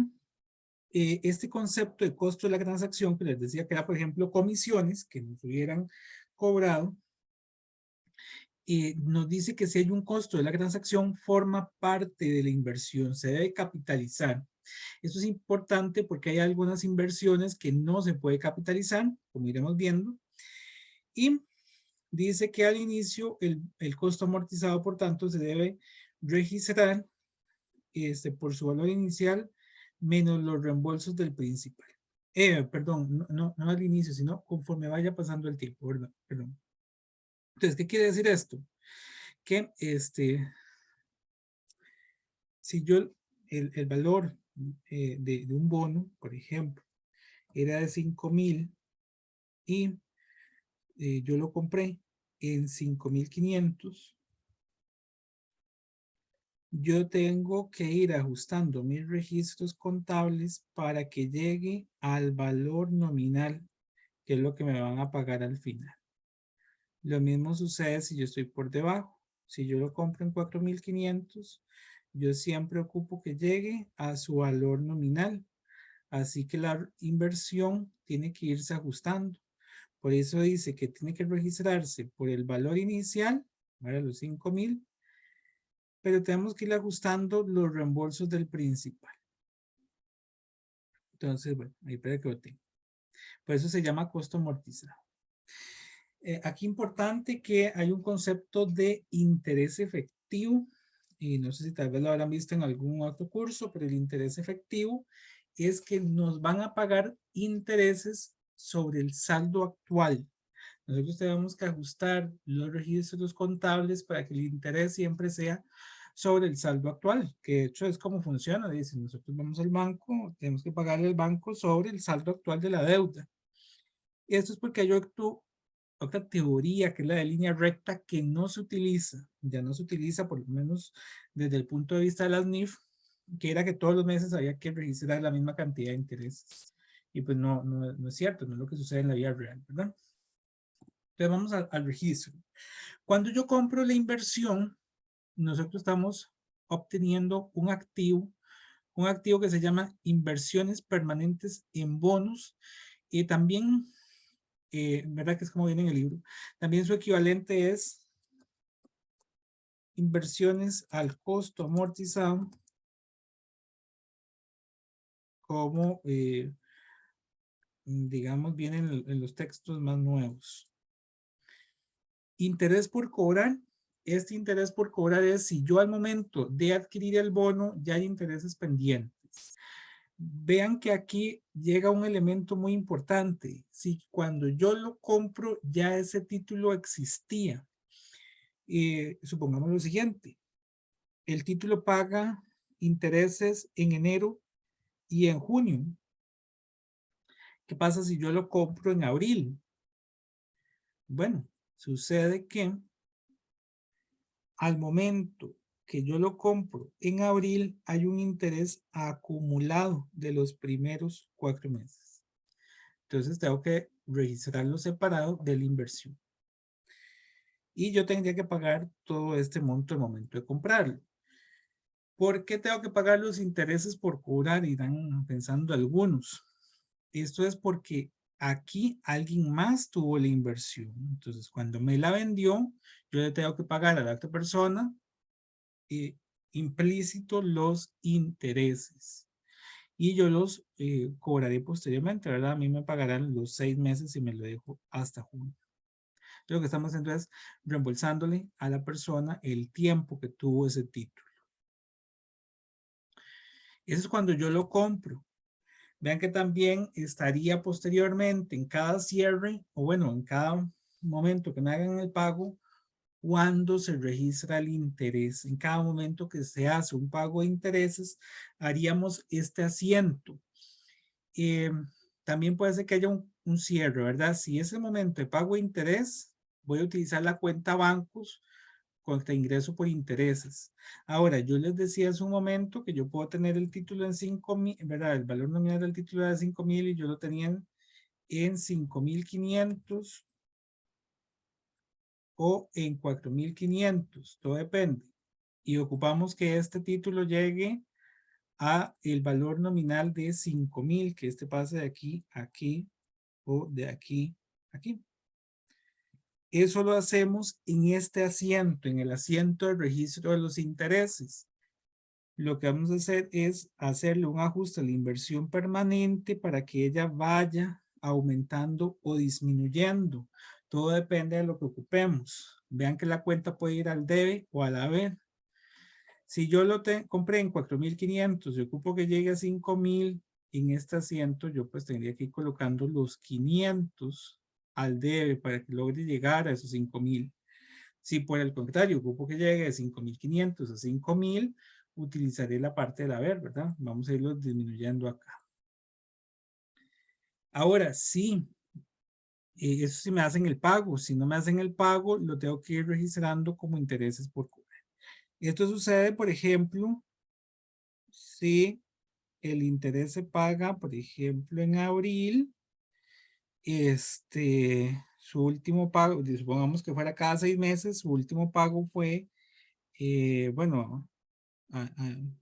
este concepto de costo de la transacción, que les decía que era, por ejemplo, comisiones que nos hubieran cobrado, nos dice que si hay un costo de la transacción, forma parte de la inversión, se debe capitalizar. Esto es importante porque hay algunas inversiones que no se puede capitalizar, como iremos viendo, y dice que al inicio el costo amortizado, por tanto, se debe registrar por su valor inicial menos los reembolsos del principal. Perdón, no al inicio, sino conforme vaya pasando el tiempo, ¿verdad? Perdón. Entonces, ¿qué quiere decir esto? Que si yo el valor de un bono, por ejemplo, era de 5,000 y yo lo compré en 5,500, yo tengo que ir ajustando mis registros contables para que llegue al valor nominal, que es lo que me van a pagar al final. Lo mismo sucede si yo estoy por debajo. Si yo lo compro en 4,500, yo siempre ocupo que llegue a su valor nominal. Así que la inversión tiene que irse ajustando. Por eso dice que tiene que registrarse por el valor inicial, ahora los 5,000, pero tenemos que ir ajustando los reembolsos del principal. Entonces, bueno, ahí para que lo tenga. Por eso se llama costo amortizado. Aquí importante que hay un concepto de interés efectivo, y no sé si tal vez lo habrán visto en algún otro curso, pero el interés efectivo es que nos van a pagar intereses sobre el saldo actual. Nosotros tenemos que ajustar los registros contables para que el interés siempre sea sobre el saldo actual, que de hecho es como funciona. Dice, nosotros vamos al banco, tenemos que pagarle al banco sobre el saldo actual de la deuda. Y esto es porque hay otra teoría, que es la de línea recta, que no se utiliza, ya no se utiliza por lo menos desde el punto de vista de las NIF, que era que todos los meses había que registrar la misma cantidad de intereses. Y pues no es cierto, no es lo que sucede en la vida real, ¿verdad? Entonces vamos al registro. Cuando yo compro la inversión, nosotros estamos obteniendo un activo que se llama inversiones permanentes en bonos, y también, ¿verdad? Que es como viene en el libro. También su equivalente es inversiones al costo amortizado, como digamos vienen en los textos más nuevos. Interés por cobrar. Este interés por cobrar es si yo al momento de adquirir el bono ya hay intereses pendientes. Vean que aquí llega un elemento muy importante. Si cuando yo lo compro ya ese título existía. Supongamos lo siguiente. El título paga intereses en enero y en junio. ¿Qué pasa si yo lo compro en abril? Bueno, sucede que al momento que yo lo compro en abril hay un interés acumulado de los primeros 4 meses. Entonces tengo que registrarlo separado de la inversión. Y yo tendría que pagar todo este monto al momento de comprarlo. ¿Por qué tengo que pagar los intereses por cobrar? Irán pensando algunos. Esto es porque Aquí alguien más tuvo la inversión. Entonces, cuando me la vendió, yo le tengo que pagar a la otra persona implícito los intereses. Y yo los cobraré posteriormente, ¿verdad? A mí me pagarán los 6 meses y me lo dejo hasta junio. Lo que estamos haciendo es reembolsándole a la persona el tiempo que tuvo ese título. Eso es cuando yo lo compro. Vean que también estaría posteriormente en cada cierre, o bueno, en cada momento que me hagan el pago, cuando se registra el interés. En cada momento que se hace un pago de intereses, haríamos este asiento. También puede ser que haya un cierre, ¿verdad? Si es el momento de pago de interés, voy a utilizar la cuenta bancos contra ingreso por intereses. Ahora, yo les decía hace un momento que yo puedo tener el título en 5,000, ¿verdad? El valor nominal del título era de 5,000 y yo lo tenía en 5,500 o en 4,500, todo depende. Y ocupamos que este título llegue a el valor nominal de 5,000, que este pase de aquí a aquí o de aquí a aquí. Eso lo hacemos en este asiento, en el asiento de registro de los intereses. Lo que vamos a hacer es hacerle un ajuste a la inversión permanente para que ella vaya aumentando o disminuyendo. Todo depende de lo que ocupemos. Vean que la cuenta puede ir al debe o al haber. Si yo lo compré en 4,500 y ocupo que llegue a 5,000 en este asiento, yo pues tendría que ir colocando los 500 al debe para que logre llegar a esos 5,000. Si por el contrario ocupo que llegue de 5,500 a 5,000, utilizaré la parte del haber, ¿verdad? Vamos a irlo disminuyendo acá. Ahora sí, eso sí me hacen el pago. Si no me hacen el pago, lo tengo que ir registrando como intereses por cobrar. Esto sucede, por ejemplo, si el interés se paga, por ejemplo, en abril, su último pago, supongamos que fuera cada 6 meses, su último pago fue, bueno,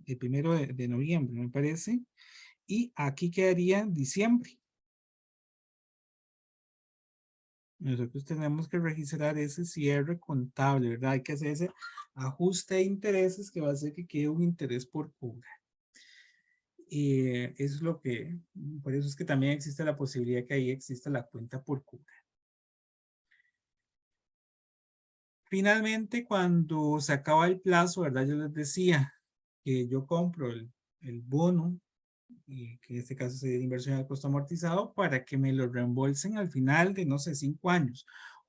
el 1 de noviembre, me parece, y aquí quedaría diciembre. Nosotros tenemos que registrar ese cierre contable, ¿verdad? Hay que hacer ese ajuste de intereses que va a hacer que quede un interés por cobrar. Eso es lo que, por eso es que también existe la posibilidad que ahí exista la cuenta por cobrar. Finalmente, cuando se acaba el plazo, ¿verdad? Yo les decía que yo compro el bono, que en este caso sería de inversión al costo amortizado, para que me lo reembolsen al final de, no sé, 5 años.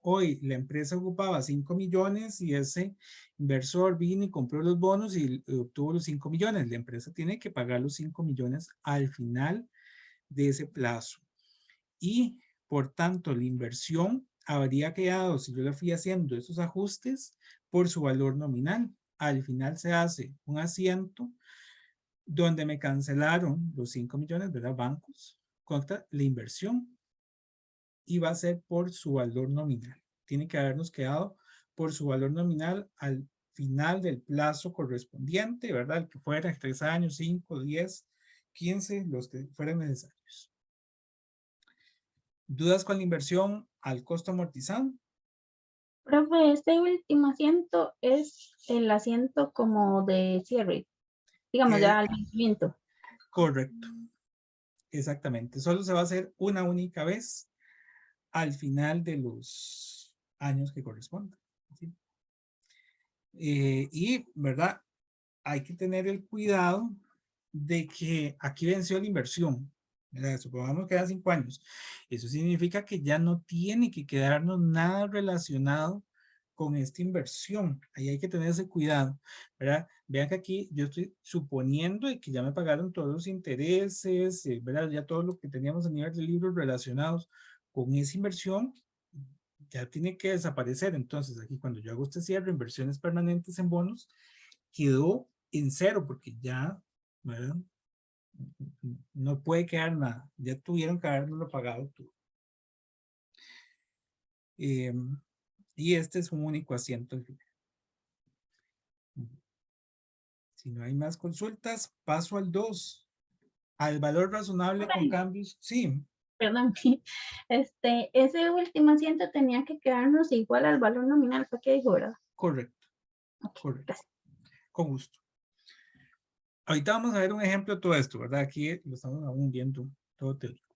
Hoy la empresa ocupaba 5 millones y ese inversor vino y compró los bonos y obtuvo los 5 millones. La empresa tiene que pagar los 5 millones al final de ese plazo. Y por tanto, la inversión habría quedado, si yo le fui haciendo esos ajustes, por su valor nominal. Al final se hace un asiento donde me cancelaron los 5 millones, ¿verdad? Bancos, contra la inversión. Y va a ser por su valor nominal. Tiene que habernos quedado por su valor nominal al final del plazo correspondiente, ¿verdad? El que fuera 3 años, 5, 10, 15, los que fueran necesarios. ¿Dudas con la inversión al costo amortizado? Profe, este último asiento es el asiento como de cierre, digamos ya al vencimiento. Correcto. Exactamente. Solo se va a hacer una única vez al final de los años que correspondan. ¿Sí? Y, ¿verdad? Hay que tener el cuidado de que aquí venció la inversión. ¿Verdad? Supongamos que da 5 años. Eso significa que ya no tiene que quedarnos nada relacionado con esta inversión. Ahí hay que tener ese cuidado, ¿verdad? Vean que aquí yo estoy suponiendo de que ya me pagaron todos los intereses, ¿verdad? Ya todo lo que teníamos a nivel de libros relacionados con esa inversión ya tiene que desaparecer. Entonces aquí cuando yo hago este cierre, inversiones permanentes en bonos, quedó en cero porque ya, ¿verdad? No puede quedar nada. Ya tuvieron que haberlo pagado todo. Y este es un único asiento al final. Si no hay más consultas, paso al 2. Al valor razonable con cambios. Sí. perdón, ese último asiento tenía que quedarnos igual al valor nominal, fue que dijo, ¿verdad? Correcto, Ok, correcto. gracias. Con gusto. Ahorita vamos a ver un ejemplo de todo esto, ¿verdad? Aquí lo estamos aún viendo todo teórico.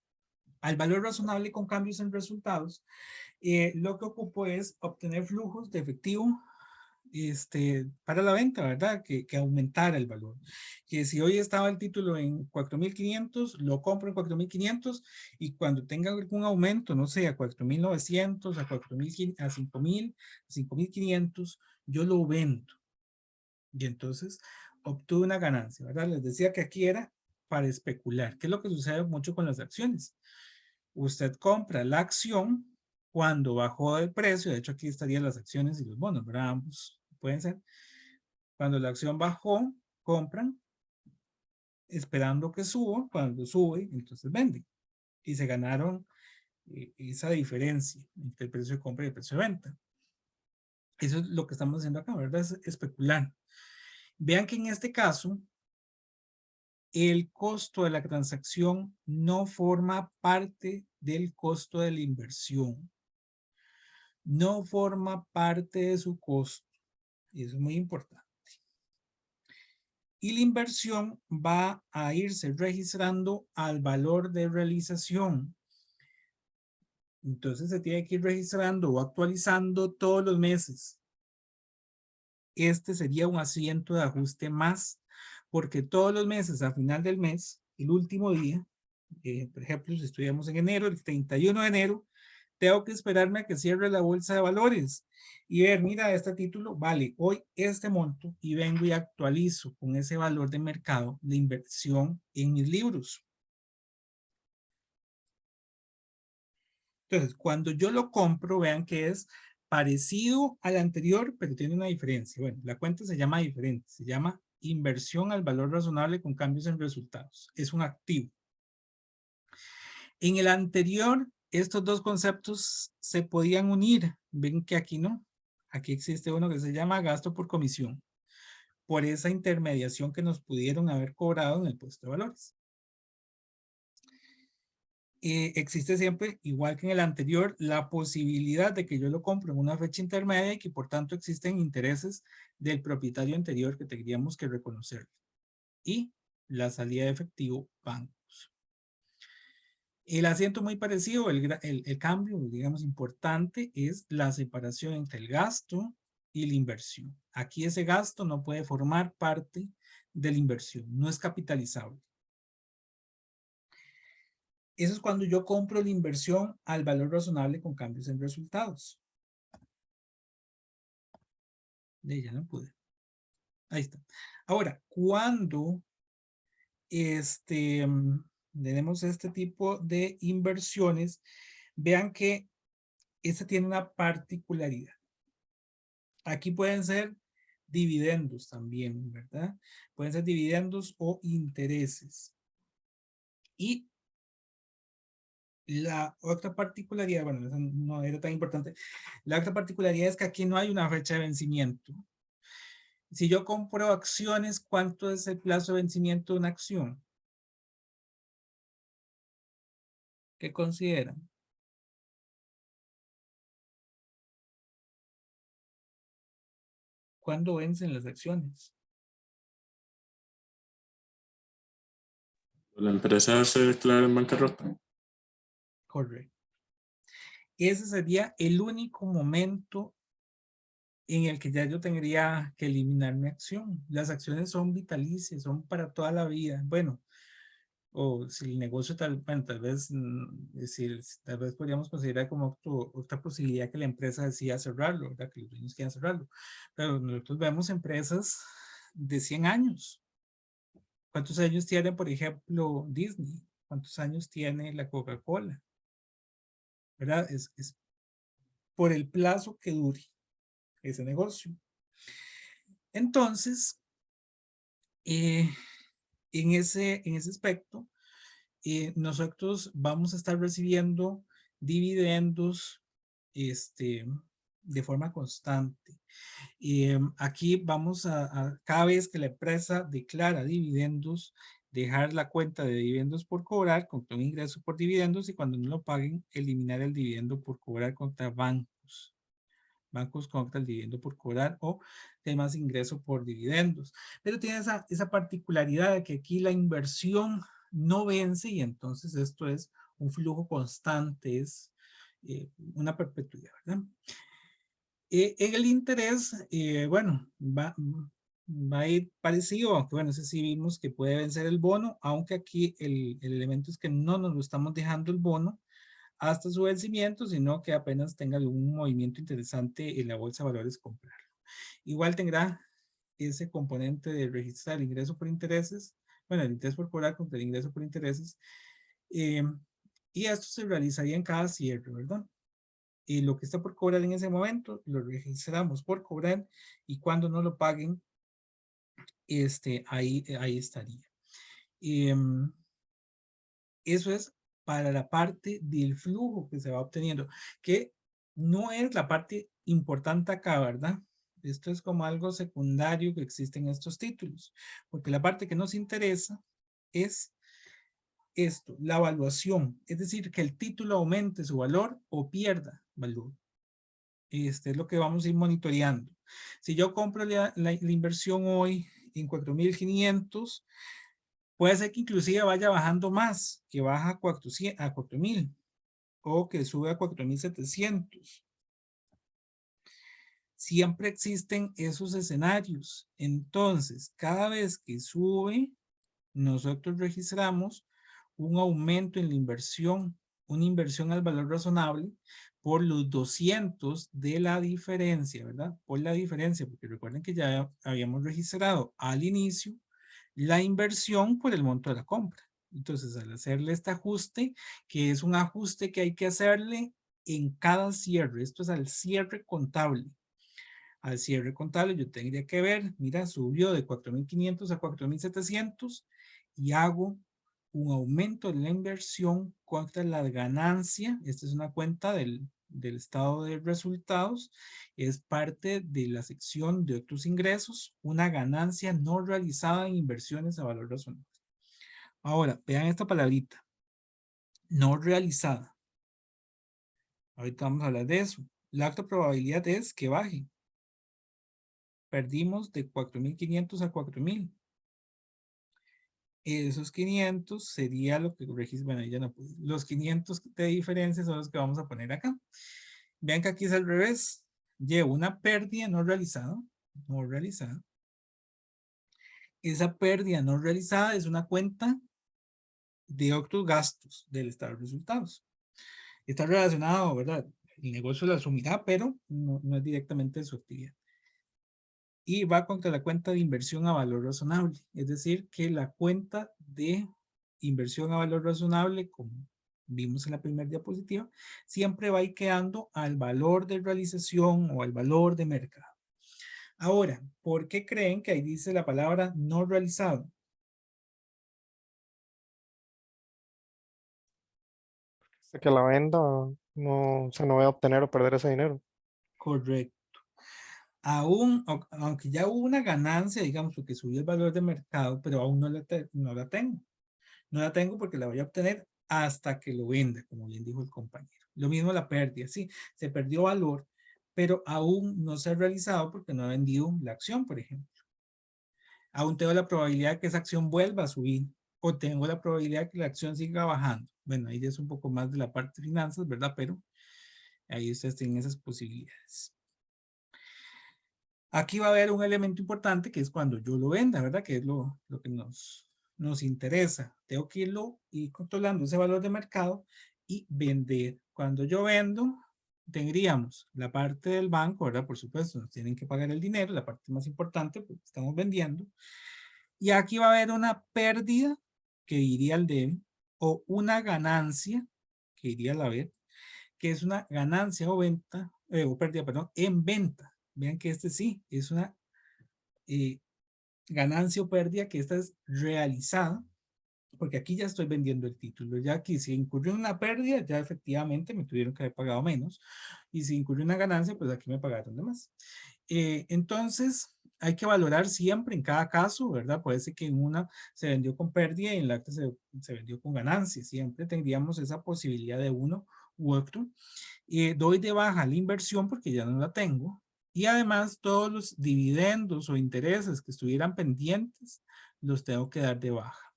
Al valor razonable con cambios en resultados, lo que ocupo es obtener flujos de efectivo para la venta, ¿verdad? Que aumentara el valor. Que si hoy estaba el título en 4,500, lo compro en 4,500 y cuando tenga algún aumento, no sé, a 4,900, a 4,000, a 5,000, a 5,500, yo lo vendo. Y entonces obtuve una ganancia, ¿verdad? Les decía que aquí era para especular, que es lo que sucede mucho con las acciones. Usted compra la acción cuando bajó el precio, de hecho aquí estarían las acciones y los bonos, ¿verdad? Ambos pueden ser. Cuando la acción bajó, compran, esperando que suba, cuando sube, entonces venden. Y se ganaron esa diferencia entre el precio de compra y el precio de venta. Eso es lo que estamos haciendo acá, ¿verdad? Es especular. Vean que en este caso, el costo de la transacción no forma parte del costo de la inversión. No forma parte de su costo. Y eso es muy importante. Y la inversión va a irse registrando al valor de realización. Entonces se tiene que ir registrando o actualizando todos los meses. Este sería un asiento de ajuste más, porque todos los meses, a final del mes, el último día, por ejemplo, si estudiamos en enero, el 31 de enero, tengo que esperarme a que cierre la bolsa de valores y ver, mira, este título vale hoy este monto y vengo y actualizo con ese valor de mercado de inversión en mis libros. Entonces, cuando yo lo compro, vean que es parecido al anterior, pero tiene una diferencia. Bueno, la cuenta se llama diferente, se llama inversión al valor razonable con cambios en resultados. Es un activo. En el anterior, estos dos conceptos se podían unir. Ven que aquí no. Aquí existe uno que se llama gasto por comisión, por esa intermediación que nos pudieron haber cobrado en el puesto de valores. Existe siempre, igual que en el anterior, la posibilidad de que yo lo compre en una fecha intermedia y que por tanto existen intereses del propietario anterior que tendríamos que reconocer. Y la salida de efectivo, bancos. El asiento muy parecido, el cambio, digamos, importante es la separación entre el gasto y la inversión. Aquí ese gasto no puede formar parte de la inversión, no es capitalizable. Eso es cuando yo compro la inversión al valor razonable con cambios en resultados. Ya no pude. Ahí está. Ahora, cuando tenemos este tipo de inversiones, vean que esta tiene una particularidad. Aquí pueden ser dividendos también, ¿verdad? Pueden ser dividendos o intereses. Y la otra particularidad, bueno, esa no era tan importante. La otra particularidad es que aquí no hay una fecha de vencimiento. Si yo compro acciones, ¿cuánto es el plazo de vencimiento de una acción? ¿Qué consideran? ¿Cuándo vencen las acciones? La empresa se declara en bancarrota. Correcto. Ese sería el único momento en el que ya yo tendría que eliminar mi acción. Las acciones son vitalicias, son para toda la vida. Bueno, o si el negocio bueno, tal vez, tal vez podríamos considerar como otra posibilidad que la empresa decida cerrarlo, ¿verdad? Que los dueños quieran cerrarlo. Pero nosotros vemos empresas de 100 años. ¿Cuántos años tiene, por ejemplo, Disney? ¿Cuántos años tiene la Coca-Cola? ¿Verdad? Es por el plazo que dure ese negocio. Entonces, en ese aspecto, nosotros vamos a estar recibiendo dividendos de forma constante. Aquí vamos cada vez que la empresa declara dividendos, dejar la cuenta de dividendos por cobrar contra un ingreso por dividendos y cuando no lo paguen, eliminar el dividendo por cobrar contra bancos. Bancos contra el dividendo por cobrar o temas de ingreso por dividendos. Pero tiene esa particularidad de que aquí la inversión no vence y entonces esto es un flujo constante, es una perpetuidad, ¿verdad? En el interés, bueno, va a ir parecido, aunque bueno, ese sí vimos que puede vencer el bono, aunque aquí el elemento es que no nos lo estamos dejando el bono hasta su vencimiento, sino que apenas tenga algún movimiento interesante en la bolsa de valores comprarlo. Igual tendrá ese componente de registrar el ingreso por intereses, bueno, el interés por cobrar contra el ingreso por intereses, y esto se realizaría en cada cierre, ¿verdad? Y lo que está por cobrar en ese momento, lo registramos por cobrar y cuando no lo paguen, ahí estaría. Eso es para la parte del flujo que se va obteniendo, que no es la parte importante acá, ¿verdad? Esto es como algo secundario que existe en estos títulos, porque la parte que nos interesa es esto, la evaluación, es decir, que el título aumente su valor o pierda valor. Es lo que vamos a ir monitoreando. Si yo compro la inversión hoy en 4.500, puede ser que inclusive vaya bajando más, que baja a 4.000 o que sube a 4.700. Siempre existen esos escenarios. Entonces, cada vez que sube, nosotros registramos un aumento en la inversión, una inversión al valor razonable por los 200 de la diferencia, ¿verdad? Por la diferencia, porque recuerden que ya habíamos registrado al inicio la inversión por el monto de la compra. Entonces, al hacerle este ajuste, que es un ajuste que hay que hacerle en cada cierre, esto es al cierre contable. Al cierre contable yo tendría que ver, mira, subió de 4.500 a 4.700 y hago un aumento de la inversión contra la ganancia. Esta es una cuenta del estado de resultados. Es parte de la sección de otros ingresos, una ganancia no realizada en inversiones a valor razonable. Ahora, vean esta palabrita, no realizada. Ahorita vamos a hablar de eso. La alta probabilidad es que baje. Perdimos de 4.500 a 4.000. Esos 500 sería lo que registra, bueno, ya no pude. Los 500 de diferencia son los que vamos a poner acá. Vean que aquí es al revés. Llevo una pérdida no realizada. No realizada. Esa pérdida no realizada es una cuenta de otros gastos del estado de resultados. Está relacionado, ¿verdad? El negocio la asumirá, pero no es directamente de su actividad. Y va contra la cuenta de inversión a valor razonable. Es decir, que la cuenta de inversión a valor razonable, como vimos en la primera diapositiva, siempre va a ir quedando al valor de realización o al valor de mercado. Ahora, ¿por qué creen que ahí dice la palabra no realizado? Hasta que la venda, no, o sea, no voy a obtener o perder ese dinero. Correcto. Aún, aunque ya hubo una ganancia, digamos, porque subió el valor de mercado, pero aún no la tengo. No la tengo porque la voy a obtener hasta que lo venda, como bien dijo el compañero. Lo mismo la pérdida, sí, se perdió valor, pero aún no se ha realizado porque no ha vendido la acción, por ejemplo. Aún tengo la probabilidad de que esa acción vuelva a subir o tengo la probabilidad de que la acción siga bajando. Bueno, ahí ya es un poco más de la parte de finanzas, ¿verdad? Pero ahí ustedes tienen esas posibilidades. Aquí va a haber un elemento importante que es cuando yo lo venda, ¿verdad? Que es lo que nos interesa. Tengo que ir controlando ese valor de mercado y vender. Cuando yo vendo, tendríamos la parte del banco, ¿verdad? Por supuesto, nos tienen que pagar el dinero, la parte más importante, porque estamos vendiendo. Y aquí va a haber una pérdida que iría al debe o una ganancia que iría al haber, que es una ganancia o venta, o pérdida, perdón, en venta. Vean que este sí es una ganancia o pérdida que esta es realizada, porque aquí ya estoy vendiendo el título. Ya aquí si incurrió una pérdida, ya efectivamente me tuvieron que haber pagado menos. Y si incurrió una ganancia, pues aquí me pagaron de más. Entonces, hay que valorar siempre en cada caso, ¿verdad? Puede ser que en una se vendió con pérdida y en la otra se vendió con ganancia. Siempre tendríamos esa posibilidad de uno u otro. Doy de baja la inversión porque ya no la tengo. Y además todos los dividendos o intereses que estuvieran pendientes los tengo que dar de baja.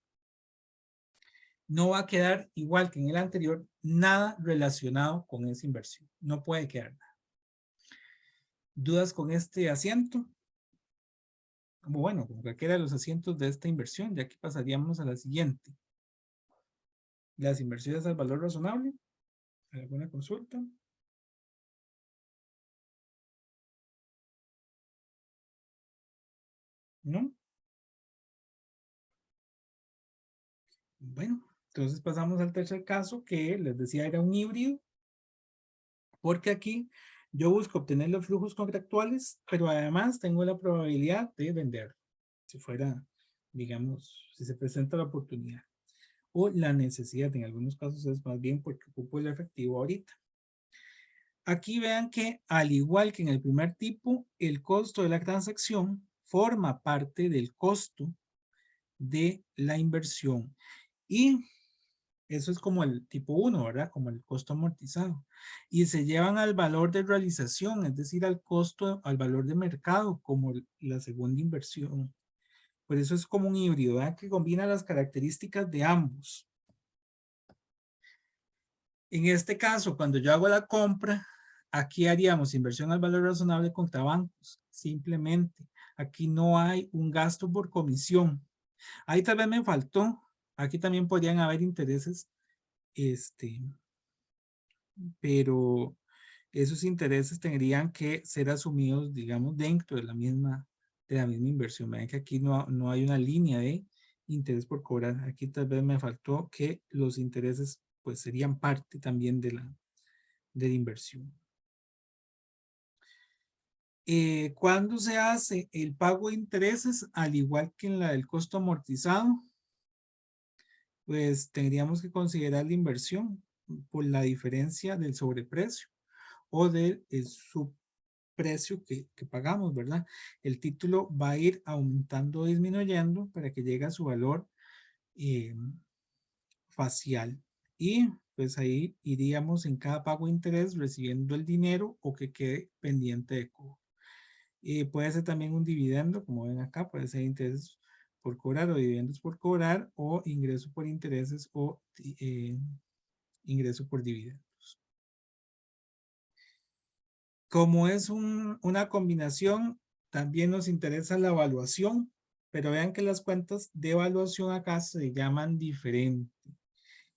No va a quedar igual que en el anterior, nada relacionado con esa inversión. No puede quedar nada. ¿Dudas con este asiento? Bueno, con cualquiera de los asientos de esta inversión, ya que pasaríamos a la siguiente. Las inversiones al valor razonable. ¿Alguna consulta? ¿No? Bueno, entonces pasamos al tercer caso que les decía era un híbrido. Porque aquí yo busco obtener los flujos contractuales, pero además tengo la probabilidad de vender. Si fuera, digamos, si se presenta la oportunidad. O la necesidad, en algunos casos es más bien porque ocupo el efectivo ahorita. Aquí vean que al igual que en el primer tipo, el costo de la transacción forma parte del costo de la inversión. Y eso es como el tipo 1, ¿verdad? Como el costo amortizado. Y se llevan al valor de realización, es decir, al costo, al valor de mercado, como la segunda inversión. Por eso es como un híbrido, ¿verdad? Que combina las características de ambos. En este caso, cuando yo hago la compra, aquí haríamos inversión al valor razonable contra bancos. Simplemente, aquí no hay un gasto por comisión. Ahí tal vez me faltó. Aquí también podrían haber intereses, pero esos intereses tendrían que ser asumidos, digamos, dentro de la misma inversión. Vean que aquí no hay una línea de interés por cobrar. Aquí tal vez me faltó que los intereses pues serían parte también de la inversión. ¿Cuándo se hace el pago de intereses? Al igual que en la del costo amortizado, pues tendríamos que considerar la inversión por la diferencia del sobreprecio o del subprecio que pagamos, ¿verdad? El título va a ir aumentando o disminuyendo para que llegue a su valor facial. Y pues ahí iríamos en cada pago de interés recibiendo el dinero o que quede pendiente de cobro. Puede ser también un dividendo, como ven acá, puede ser intereses por cobrar o dividendos por cobrar o ingreso por intereses o ingreso por dividendos. Como es una combinación, también nos interesa la evaluación, pero vean que las cuentas de evaluación acá se llaman diferente.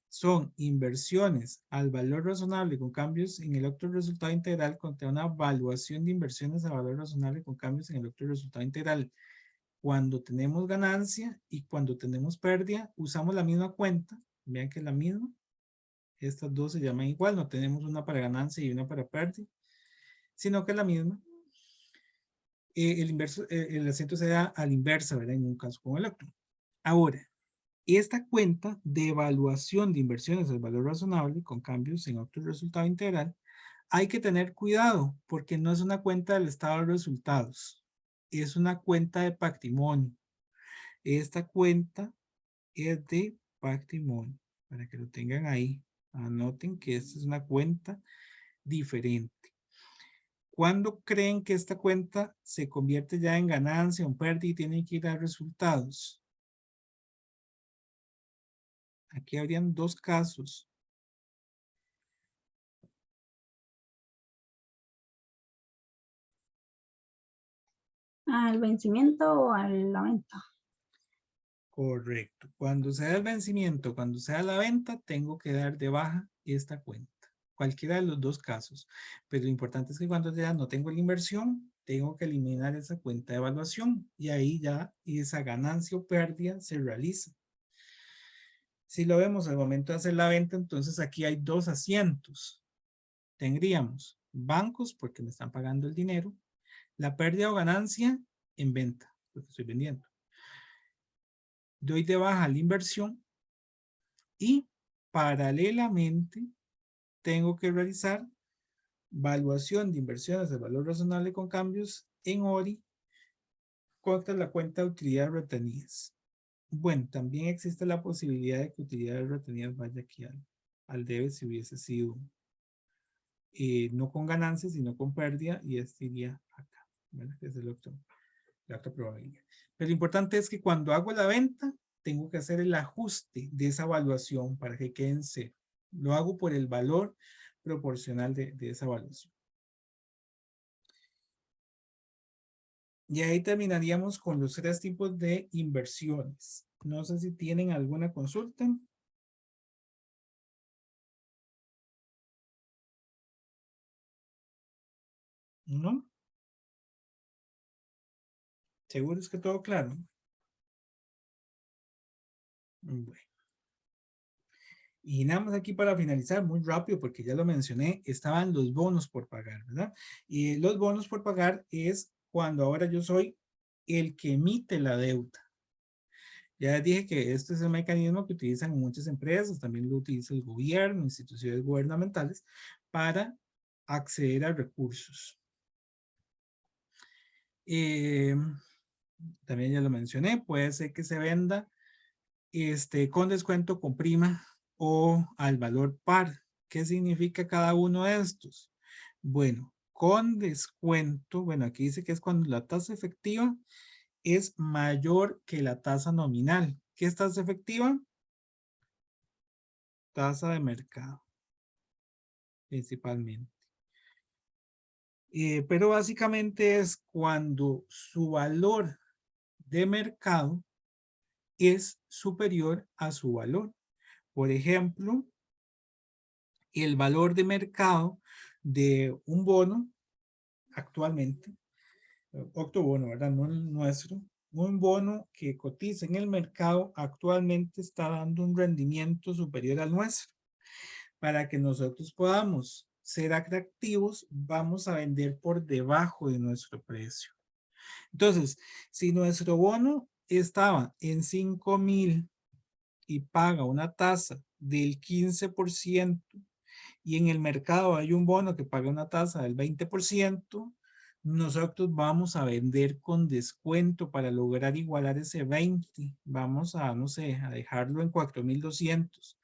Son inversiones al valor razonable con cambios en el otro resultado integral contra una evaluación de inversiones al valor razonable con cambios en el otro resultado integral. Cuando tenemos ganancia y cuando tenemos pérdida, usamos la misma cuenta. Vean que es la misma. Estas dos se llaman igual, no tenemos una para ganancia y una para pérdida, sino que es la misma. El acento se da a la inversa, ¿verdad? En un caso con el otro. Ahora, esta cuenta de evaluación de inversiones al valor razonable con cambios en otro resultado integral, hay que tener cuidado porque no es una cuenta del estado de resultados, es una cuenta de patrimonio. Esta cuenta es de patrimonio, para que lo tengan ahí. Anoten que esta es una cuenta diferente. ¿Cuándo creen que esta cuenta se convierte ya en ganancia o en pérdida y tiene que ir a resultados? Aquí habrían dos casos. ¿Al vencimiento o a la venta? Correcto. Cuando sea el vencimiento, cuando sea la venta, tengo que dar de baja esta cuenta. Cualquiera de los dos casos. Pero lo importante es que cuando ya no tengo la inversión, tengo que eliminar esa cuenta de evaluación. Y ahí ya esa ganancia o pérdida se realiza. Si lo vemos al momento de hacer la venta, entonces aquí hay dos asientos. Tendríamos bancos porque me están pagando el dinero. La pérdida o ganancia en venta, porque estoy vendiendo. Doy de baja la inversión y paralelamente tengo que realizar evaluación de inversiones de valor razonable con cambios en ORI contra la cuenta de utilidades retenidas. Bueno, también existe la posibilidad de que utilidades retenidas vaya aquí al debe si hubiese sido no con ganancias, sino con pérdida, y este iría acá, ¿verdad? Que es la otra probabilidad. Pero lo importante es que cuando hago la venta, tengo que hacer el ajuste de esa evaluación para que quede en cero. Lo hago por el valor proporcional de esa evaluación. Y ahí terminaríamos con los 3 tipos de inversiones. No sé si tienen alguna consulta. ¿No? ¿Seguro es que todo claro? Bueno. Y nada más aquí para finalizar, muy rápido, porque ya lo mencioné, estaban los bonos por pagar, ¿verdad? Y los bonos por pagar es cuando ahora yo soy el que emite la deuda. Ya les dije que este es el mecanismo que utilizan muchas empresas, también lo utiliza el gobierno, instituciones gubernamentales, para acceder a recursos. También ya lo mencioné, puede ser que se venda con descuento, con prima o al valor par. ¿Qué significa cada uno de estos? Bueno, con descuento, bueno, aquí dice que es cuando la tasa efectiva es mayor que la tasa nominal. ¿Qué es tasa efectiva? Tasa de mercado, principalmente. Pero básicamente es cuando su valor de mercado es superior a su valor. Por ejemplo, el valor de mercado de un bono actualmente, octobono, ¿verdad? No el nuestro. Un bono que cotiza en el mercado actualmente está dando un rendimiento superior al nuestro. Para que nosotros podamos ser atractivos, vamos a vender por debajo de nuestro precio. Entonces, si nuestro bono estaba en 5,000 y paga una tasa del 15%, y en el mercado hay un bono que paga una tasa del 20%, nosotros vamos a vender con descuento para lograr igualar ese 20. Vamos a, no sé, a dejarlo en 4,200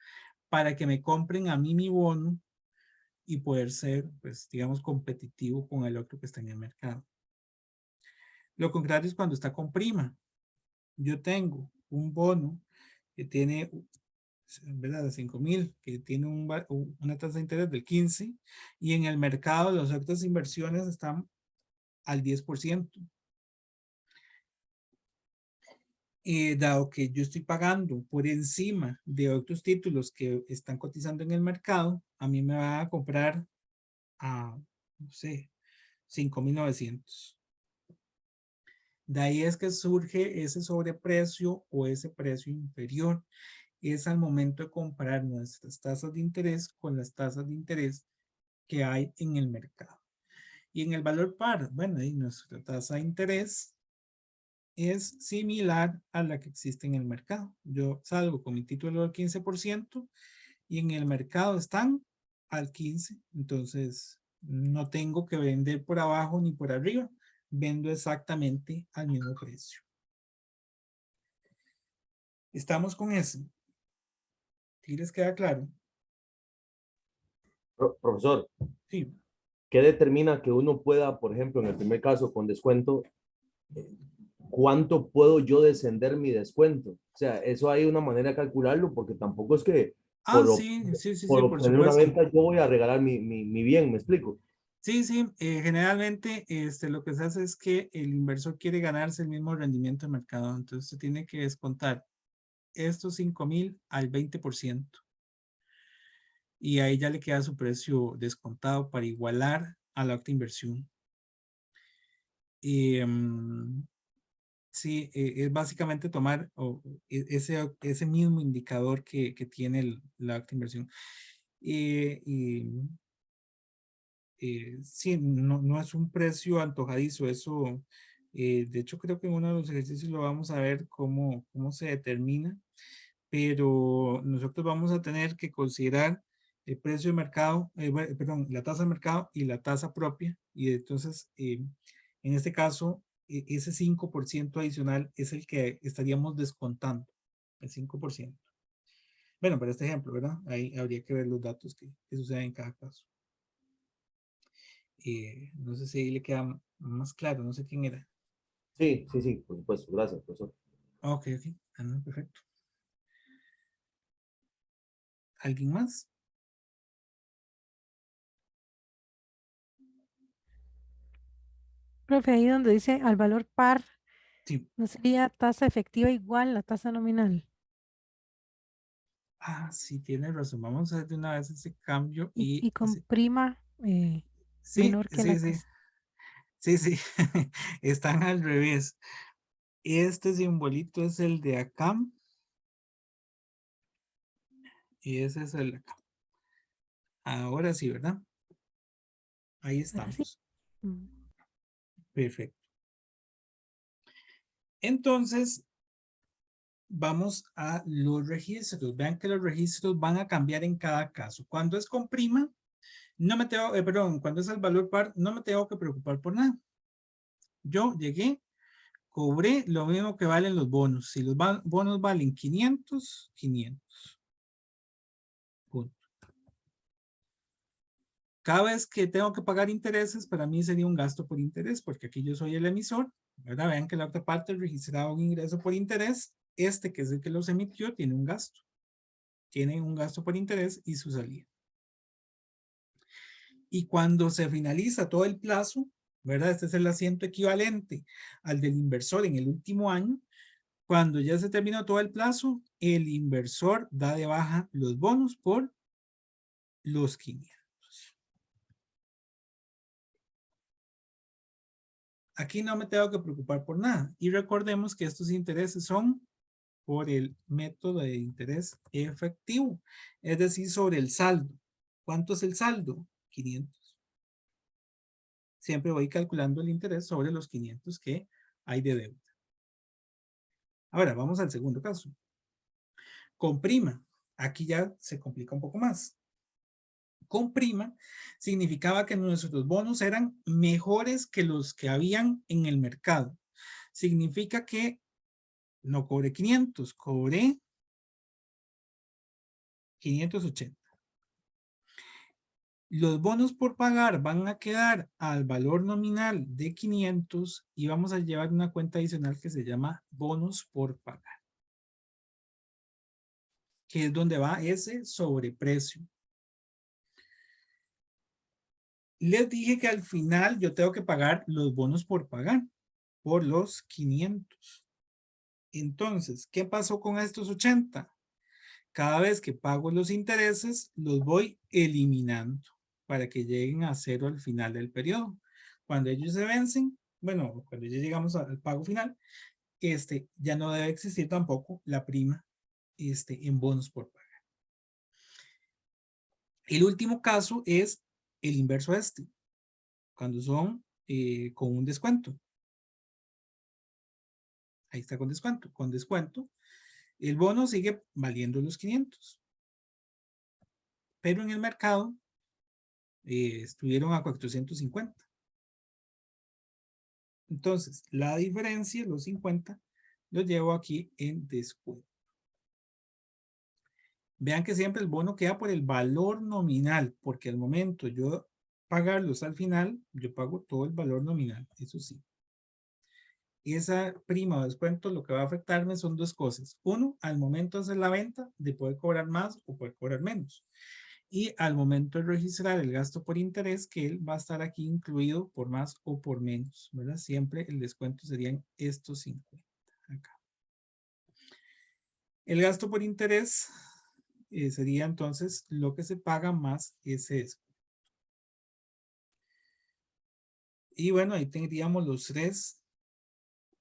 para que me compren a mí mi bono y poder ser, pues, digamos, competitivo con el otro que está en el mercado. Lo contrario es cuando está con prima. Yo tengo un bono que tiene, ¿verdad?, de 5,000, que tiene una tasa de interés del 15, y en el mercado las otras inversiones están al 10%. Dado que yo estoy pagando por encima de otros títulos que están cotizando en el mercado, a mí me va a comprar a, no sé, 5,900. De ahí es que surge ese sobreprecio o ese precio inferior. Es al momento de comparar nuestras tasas de interés con las tasas de interés que hay en el mercado. Y en el valor par, bueno, y nuestra tasa de interés es similar a la que existe en el mercado. Yo salgo con mi título al 15% y en el mercado están al 15%. Entonces, no tengo que vender por abajo ni por arriba. Vendo exactamente al mismo precio. ¿Estamos con eso? ¿Sí les queda claro? Profesor, Sí. ¿qué determina que uno pueda, por ejemplo, en el primer caso con descuento, cuánto puedo yo descender mi descuento? O sea, eso hay una manera de calcularlo, porque tampoco es que Ah, por sí, por por obtener una supuesto. venta yo voy a regalar mi bien, ¿me explico? Sí, generalmente lo que se hace es que el inversor quiere ganarse el mismo rendimiento de mercado, entonces se tiene que descontar estos 5,000 al 20%. Y ahí ya le queda su precio descontado para igualar a la otra inversión. Sí, es básicamente tomar ese mismo indicador que tiene la otra inversión. Sí, no es un precio antojadizo, eso, de hecho creo que en uno de los ejercicios lo vamos a ver cómo se determina, pero nosotros vamos a tener que considerar el precio de mercado, perdón, la tasa de mercado y la tasa propia, y entonces, en este caso, ese 5% adicional es el que estaríamos descontando, el 5%. Bueno, para este ejemplo, ¿verdad? Ahí habría que ver los datos que suceden en cada caso. No sé si ahí le queda más claro, no sé quién era. Sí, sí, sí, por supuesto. Gracias, profesor. Ok, ok. Ah, no, perfecto. ¿Alguien más? Profe, ahí donde dice al valor par, Sí. ¿no sería tasa efectiva igual a tasa nominal? Ah, sí, tiene razón. Vamos a hacer de una vez ese cambio Y con sí, prima sí, menor que la sí, sí. tasa. Sí, sí. Están al revés. Este simbolito es el de acá. Y ese es el de acá. Ahora sí, ¿verdad? Ahí Ahora sí. estamos. Perfecto. Entonces, vamos a los registros. Vean que los registros van a cambiar en cada caso. Cuando es con prima, no me tengo, perdón, cuando es el valor par, no me tengo que preocupar por nada. Yo llegué, cobré lo mismo que valen los bonos. Si los bonos valen 500, 500. Punto. Cada vez que tengo que pagar intereses, para mí sería un gasto por interés, porque aquí yo soy el emisor, ¿verdad? Vean que la otra parte registraba un ingreso por interés. Este, que es el que los emitió, tiene un gasto. Tiene un gasto por interés y su salida. Y cuando se finaliza todo el plazo, ¿verdad? Este es el asiento equivalente al del inversor en el último año. Cuando ya se terminó todo el plazo, el inversor da de baja los bonos por los 500. Aquí no me tengo que preocupar por nada. Y recordemos que estos intereses son por el método de interés efectivo, es decir, sobre el saldo. ¿Cuánto es el saldo? 500. Siempre voy calculando el interés sobre los 500 que hay de deuda. Ahora, vamos al segundo caso. Con prima. Aquí ya se complica un poco más. Con prima significaba que nuestros bonos eran mejores que los que habían en el mercado. Significa que no cobré 500, cobré 580. Los bonos por pagar van a quedar al valor nominal de 500 y vamos a llevar una cuenta adicional que se llama bonos por pagar, que es donde va ese sobreprecio. Les dije que al final yo tengo que pagar los bonos por pagar, por los 500. Entonces, ¿qué pasó con estos 80? Cada vez que pago los intereses, los voy eliminando para que lleguen a cero al final del periodo. Cuando ellos se vencen, bueno, cuando ya llegamos al pago final, ya no debe existir tampoco la prima en bonos por pagar. El último caso es el inverso a este, cuando son con un descuento. Ahí está con descuento. Con descuento, el bono sigue valiendo los 500. Pero en el mercado estuvieron a 450. Entonces, la diferencia, los 50, los llevo aquí en descuento. Vean que siempre el bono queda por el valor nominal, porque al momento yo pagarlos al final, yo pago todo el valor nominal, eso sí. Esa prima o descuento lo que va a afectarme son dos cosas. Uno, al momento de hacer la venta, de poder cobrar más o poder cobrar menos. Y al momento de registrar el gasto por interés, que él va a estar aquí incluido por más o por menos, ¿verdad? Siempre el descuento serían estos 50 acá. El gasto por interés sería entonces lo que se paga más ese descuento. Y bueno, ahí tendríamos los tres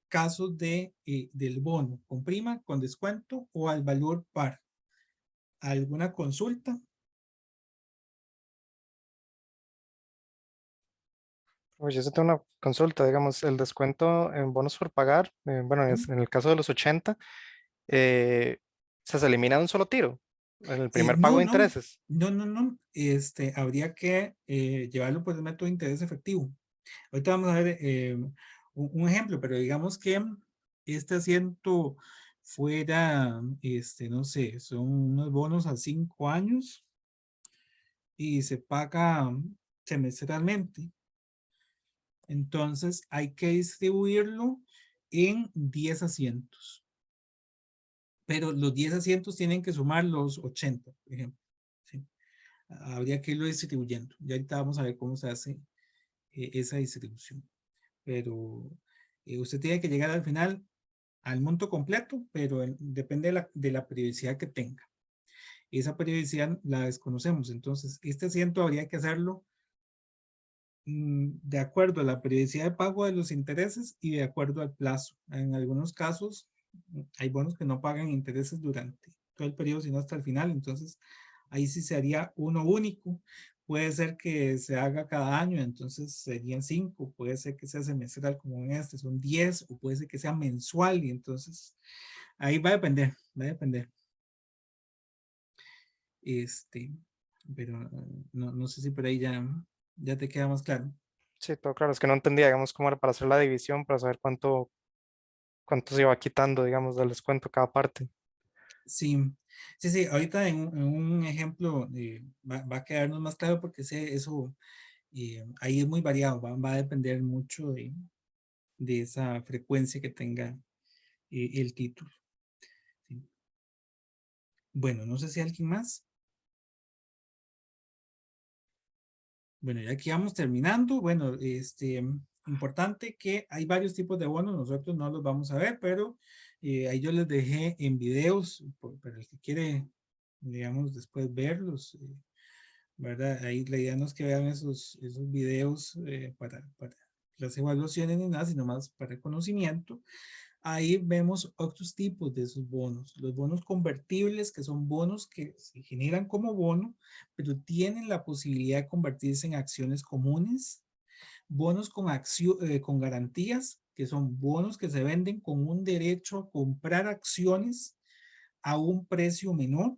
casos del bono, con prima, con descuento o al valor par. ¿Alguna consulta? Oye, yo tengo una consulta, digamos, el descuento en bonos por pagar, bueno, en el caso de los 80, se elimina de un solo tiro, en el primer pago No, de no, intereses. no. Habría que llevarlo por el método de interés efectivo. Ahorita vamos a ver un ejemplo, pero digamos que este asiento fuera, no sé, son unos bonos a 5 años y se paga semestralmente. Entonces hay que distribuirlo en 10 asientos. Pero los 10 asientos tienen que sumar los 80, por ejemplo. ¿Sí? Habría que irlo distribuyendo. Ya ahorita vamos a ver cómo se hace esa distribución. Pero usted tiene que llegar al final al monto completo, pero depende de la periodicidad que tenga. Esa periodicidad la desconocemos. Entonces, este asiento habría que hacerlo de acuerdo a la periodicidad de pago de los intereses y de acuerdo al plazo. En algunos casos hay bonos que no pagan intereses durante todo el periodo, sino hasta el final. Entonces, ahí sí se haría uno único. Puede ser que se haga cada año, entonces serían 5. Puede ser que sea semestral como en este, son 10, o puede ser que sea mensual y entonces ahí va a depender, va a depender. Pero no sé si por ahí ya te queda más claro. Sí, todo claro, es que no entendía, digamos, cómo era para hacer la división, para saber cuánto se iba quitando, digamos, del descuento cada parte. Sí, sí, ahorita en un ejemplo va a quedarnos más claro porque eso ahí es muy variado, va a depender mucho de esa frecuencia que tenga el título. ¿Sí? Bueno, no sé si alguien más. Bueno, ya aquí vamos terminando. Bueno, importante que hay varios tipos de bonos, nosotros no los vamos a ver, pero ahí yo les dejé en videos, para el que quiere, digamos, después verlos, ¿verdad? Ahí la idea no es que vean esos videos para las evaluaciones ni nada, sino más para el conocimiento. Ahí vemos otros tipos de esos bonos. Los bonos convertibles, que son bonos que se generan como bono, pero tienen la posibilidad de convertirse en acciones comunes. Bonos con garantías, que son bonos que se venden con un derecho a comprar acciones a un precio menor.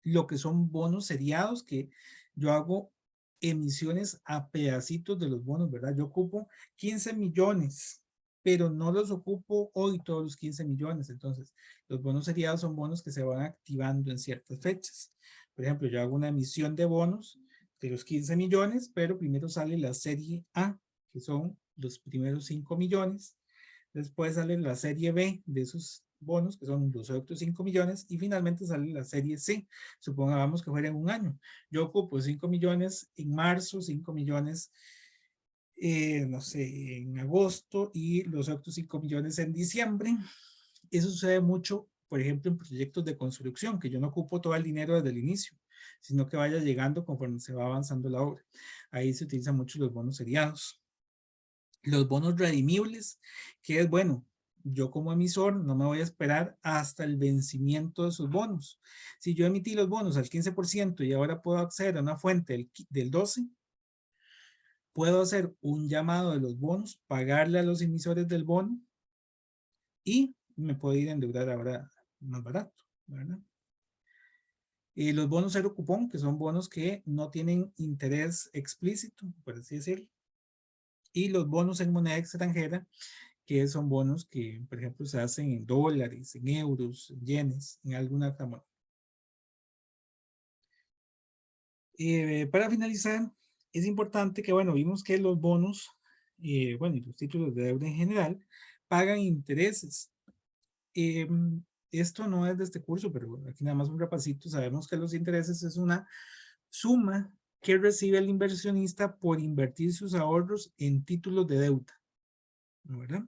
Lo que son bonos seriados, que yo hago emisiones a pedacitos de los bonos, ¿verdad? Yo ocupo 15 millones, pero no los ocupo hoy todos los 15 millones. Entonces, los bonos seriados son bonos que se van activando en ciertas fechas. Por ejemplo, yo hago una emisión de bonos de los 15 millones, pero primero sale la serie A, que son los primeros 5 millones. Después sale la serie B de esos bonos, que son los otros 5 millones, y finalmente sale la serie C. Supongamos que fuera en un año. Yo ocupo 5 millones en marzo, 5 millones, no sé, en agosto, y los otros 5 millones en diciembre. Eso sucede mucho, por ejemplo, en proyectos de construcción, que yo no ocupo todo el dinero desde el inicio, sino que vaya llegando conforme se va avanzando la obra. Ahí se utilizan mucho los bonos seriados. Los bonos redimibles, que es bueno, yo como emisor no me voy a esperar hasta el vencimiento de sus bonos. Si yo emití los bonos al 15% y ahora puedo acceder a una fuente del 12%, puedo hacer un llamado de los bonos, pagarle a los emisores del bono y me puedo ir a endeudar ahora más barato, ¿verdad? Los bonos cero cupón, que son bonos que no tienen interés explícito, por así decirlo. Y los bonos en moneda extranjera, que son bonos que, por ejemplo, se hacen en dólares, en euros, en yenes, en alguna otra moneda. Para finalizar, es importante que, bueno, vimos que los bonos, bueno, y los títulos de deuda en general, pagan intereses. Esto no es de este curso, pero aquí nada más un repasito. Sabemos que los intereses es una suma que recibe el inversionista por invertir sus ahorros en títulos de deuda, ¿verdad?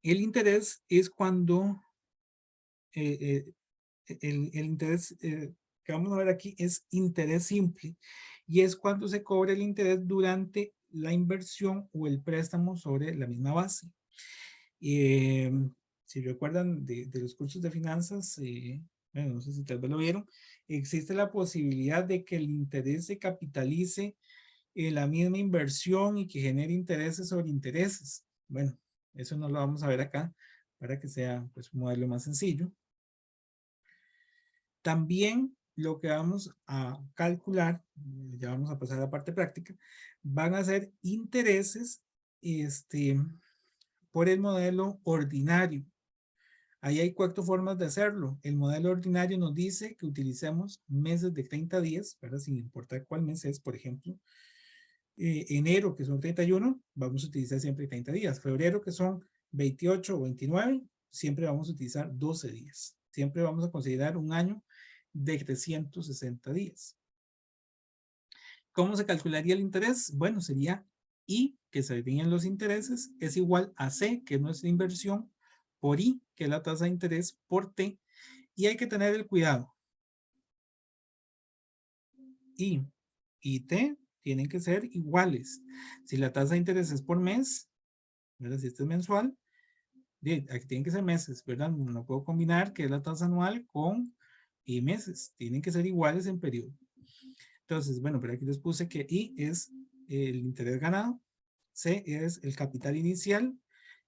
El interés es cuando el interés que vamos a ver aquí es interés simple, y es cuando se cobra el interés durante la inversión o el préstamo sobre la misma base. Si recuerdan de los cursos de finanzas, bueno, no sé si tal vez lo vieron, existe la posibilidad de que el interés se capitalice en la misma inversión y que genere intereses sobre intereses. Bueno, eso no lo vamos a ver acá para que sea pues, un modelo más sencillo. También lo que vamos a calcular, ya vamos a pasar a la parte práctica, van a ser intereses por el modelo ordinario. Ahí hay 4 formas de hacerlo. El modelo ordinario nos dice que utilicemos meses de 30 días, ¿verdad? Sin importar cuál mes es, por ejemplo. Enero, que son 31, vamos a utilizar siempre 30 días. Febrero, que son 28 o 29, siempre vamos a utilizar 12 días. Siempre vamos a considerar un año de 360 días. ¿Cómo se calcularía el interés? Bueno, sería I, que serían los intereses, es igual a C, que es nuestra inversión, por I, que es la tasa de interés, por T. Y hay que tener el cuidado. I y T tienen que ser iguales. Si la tasa de interés es por mes, ¿verdad? Si este es mensual, aquí tienen que ser meses, ¿verdad? No puedo combinar que es la tasa anual con meses. Tienen que ser iguales en periodo. Entonces, bueno, pero aquí les puse que I es el interés ganado, C es el capital inicial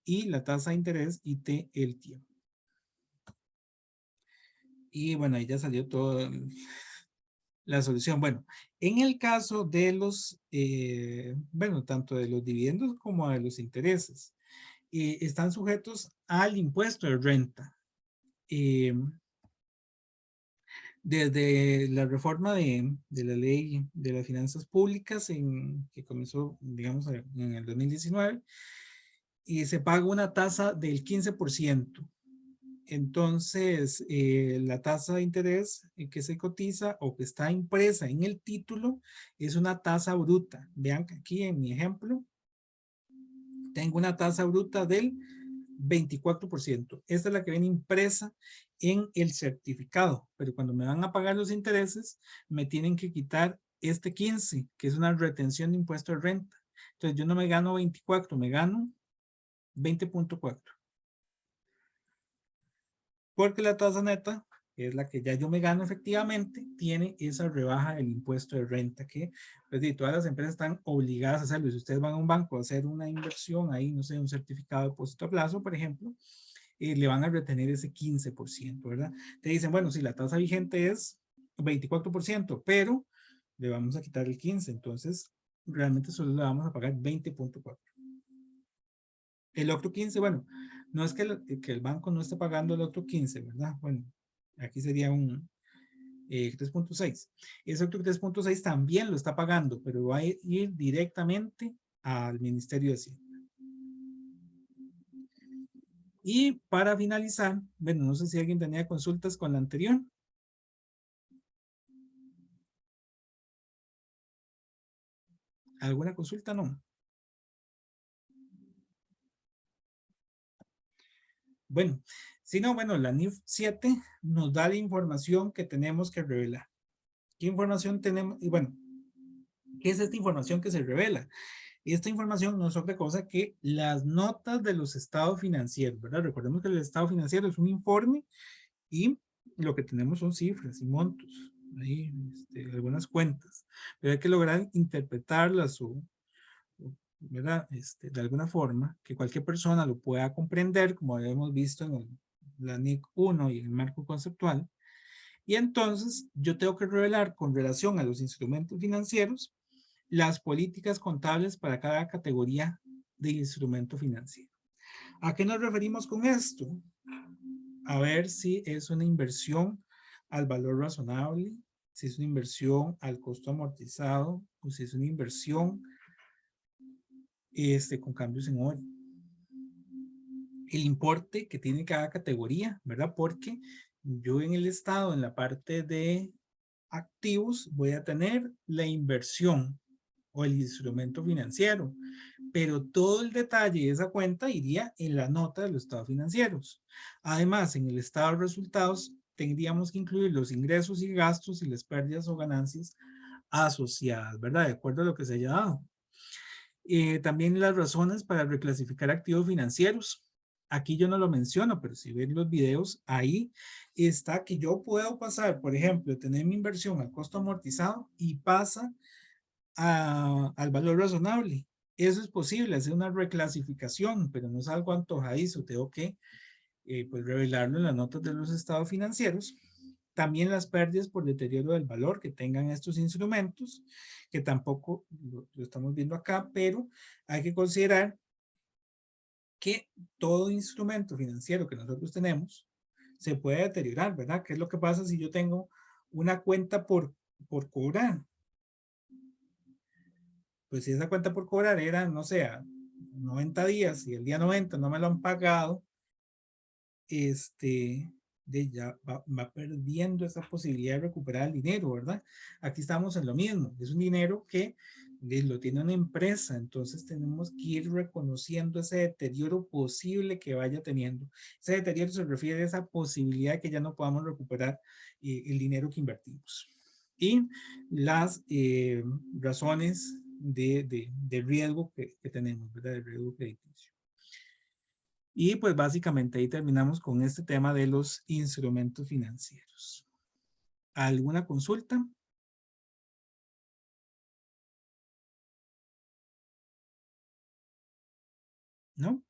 y la tasa de interés y T el tiempo. Y bueno, ahí ya salió toda la solución. Bueno, en el caso de los, bueno, tanto de los dividendos como de los intereses, están sujetos al impuesto de renta. Desde la reforma de la ley de las finanzas públicas que comenzó, digamos, en el 2019, y se paga una tasa del 15%. Entonces, la tasa de interés que se cotiza o que está impresa en el título es una tasa bruta. Vean que aquí en mi ejemplo tengo una tasa bruta del 24%. Esta es la que viene impresa en el certificado, pero cuando me van a pagar los intereses, me tienen que quitar este 15, que es una retención de impuesto de renta. Entonces yo no me gano 24, me gano 20.4. Porque la tasa neta, que es la que ya yo me gano efectivamente, tiene esa rebaja del impuesto de renta que pues, todas las empresas están obligadas a hacerlo. Si ustedes van a un banco a hacer una inversión ahí, no sé, un certificado de depósito a plazo, por ejemplo, le van a retener ese 15%, ¿verdad? Te dicen, bueno, si la tasa vigente es 24%, pero le vamos a quitar el 15%, entonces realmente solo le vamos a pagar 20.4%. El otro 15, bueno, no es que el banco no esté pagando el otro 15, ¿verdad? Bueno, aquí sería un 3.6. Ese otro 3.6 también lo está pagando, pero va a ir directamente al Ministerio de Hacienda. Y para finalizar, bueno, no sé si alguien tenía consultas con la anterior. ¿Alguna consulta? No. Bueno, si no, bueno, la NIF 7 nos da la información que tenemos que revelar. ¿Qué información tenemos? Y bueno, ¿qué es esta información que se revela? Esta información no es otra cosa que las notas de los estados financieros, ¿verdad? Recordemos que el estado financiero es un informe y lo que tenemos son cifras y montos, ahí, algunas cuentas, pero hay que lograr interpretarlas ¿verdad? De alguna forma, que cualquier persona lo pueda comprender, como habíamos visto en la NIC 1 y el marco conceptual. Y entonces yo tengo que revelar con relación a los instrumentos financieros las políticas contables para cada categoría de instrumento financiero. ¿A qué nos referimos con esto? A ver si es una inversión al valor razonable, si es una inversión al costo amortizado, o si es una inversión con cambios en oro. El importe que tiene cada categoría, ¿verdad? Porque yo en el estado, en la parte de activos, voy a tener la inversión o el instrumento financiero, pero todo el detalle de esa cuenta iría en la nota de los estados financieros. Además, en el estado de resultados, tendríamos que incluir los ingresos y gastos y las pérdidas o ganancias asociadas, ¿verdad? De acuerdo a lo que se haya dado. También las razones para reclasificar activos financieros. Aquí yo no lo menciono, pero si ven los videos, ahí está que yo puedo pasar, por ejemplo, tener mi inversión al costo amortizado y pasa al valor razonable. Eso es posible, hacer una reclasificación, pero no es algo antojadizo. Tengo que pues revelarlo en las notas de los estados financieros. También las pérdidas por deterioro del valor que tengan estos instrumentos, que tampoco lo estamos viendo acá, pero hay que considerar que todo instrumento financiero que nosotros tenemos se puede deteriorar, ¿verdad? ¿Qué es lo que pasa si yo tengo una cuenta por cobrar? Pues si esa cuenta por cobrar era, no sé, 90 días y el día 90 no me lo han pagado, ya va perdiendo esa posibilidad de recuperar el dinero, ¿verdad? Aquí estamos en lo mismo, es un dinero que lo tiene una empresa, entonces tenemos que ir reconociendo ese deterioro posible que vaya teniendo. Ese deterioro se refiere a esa posibilidad de que ya no podamos recuperar el dinero que invertimos. Y las razones de riesgo que tenemos, ¿verdad? De riesgo crediticio. Y pues básicamente ahí terminamos con este tema de los instrumentos financieros. ¿Alguna consulta? ¿No?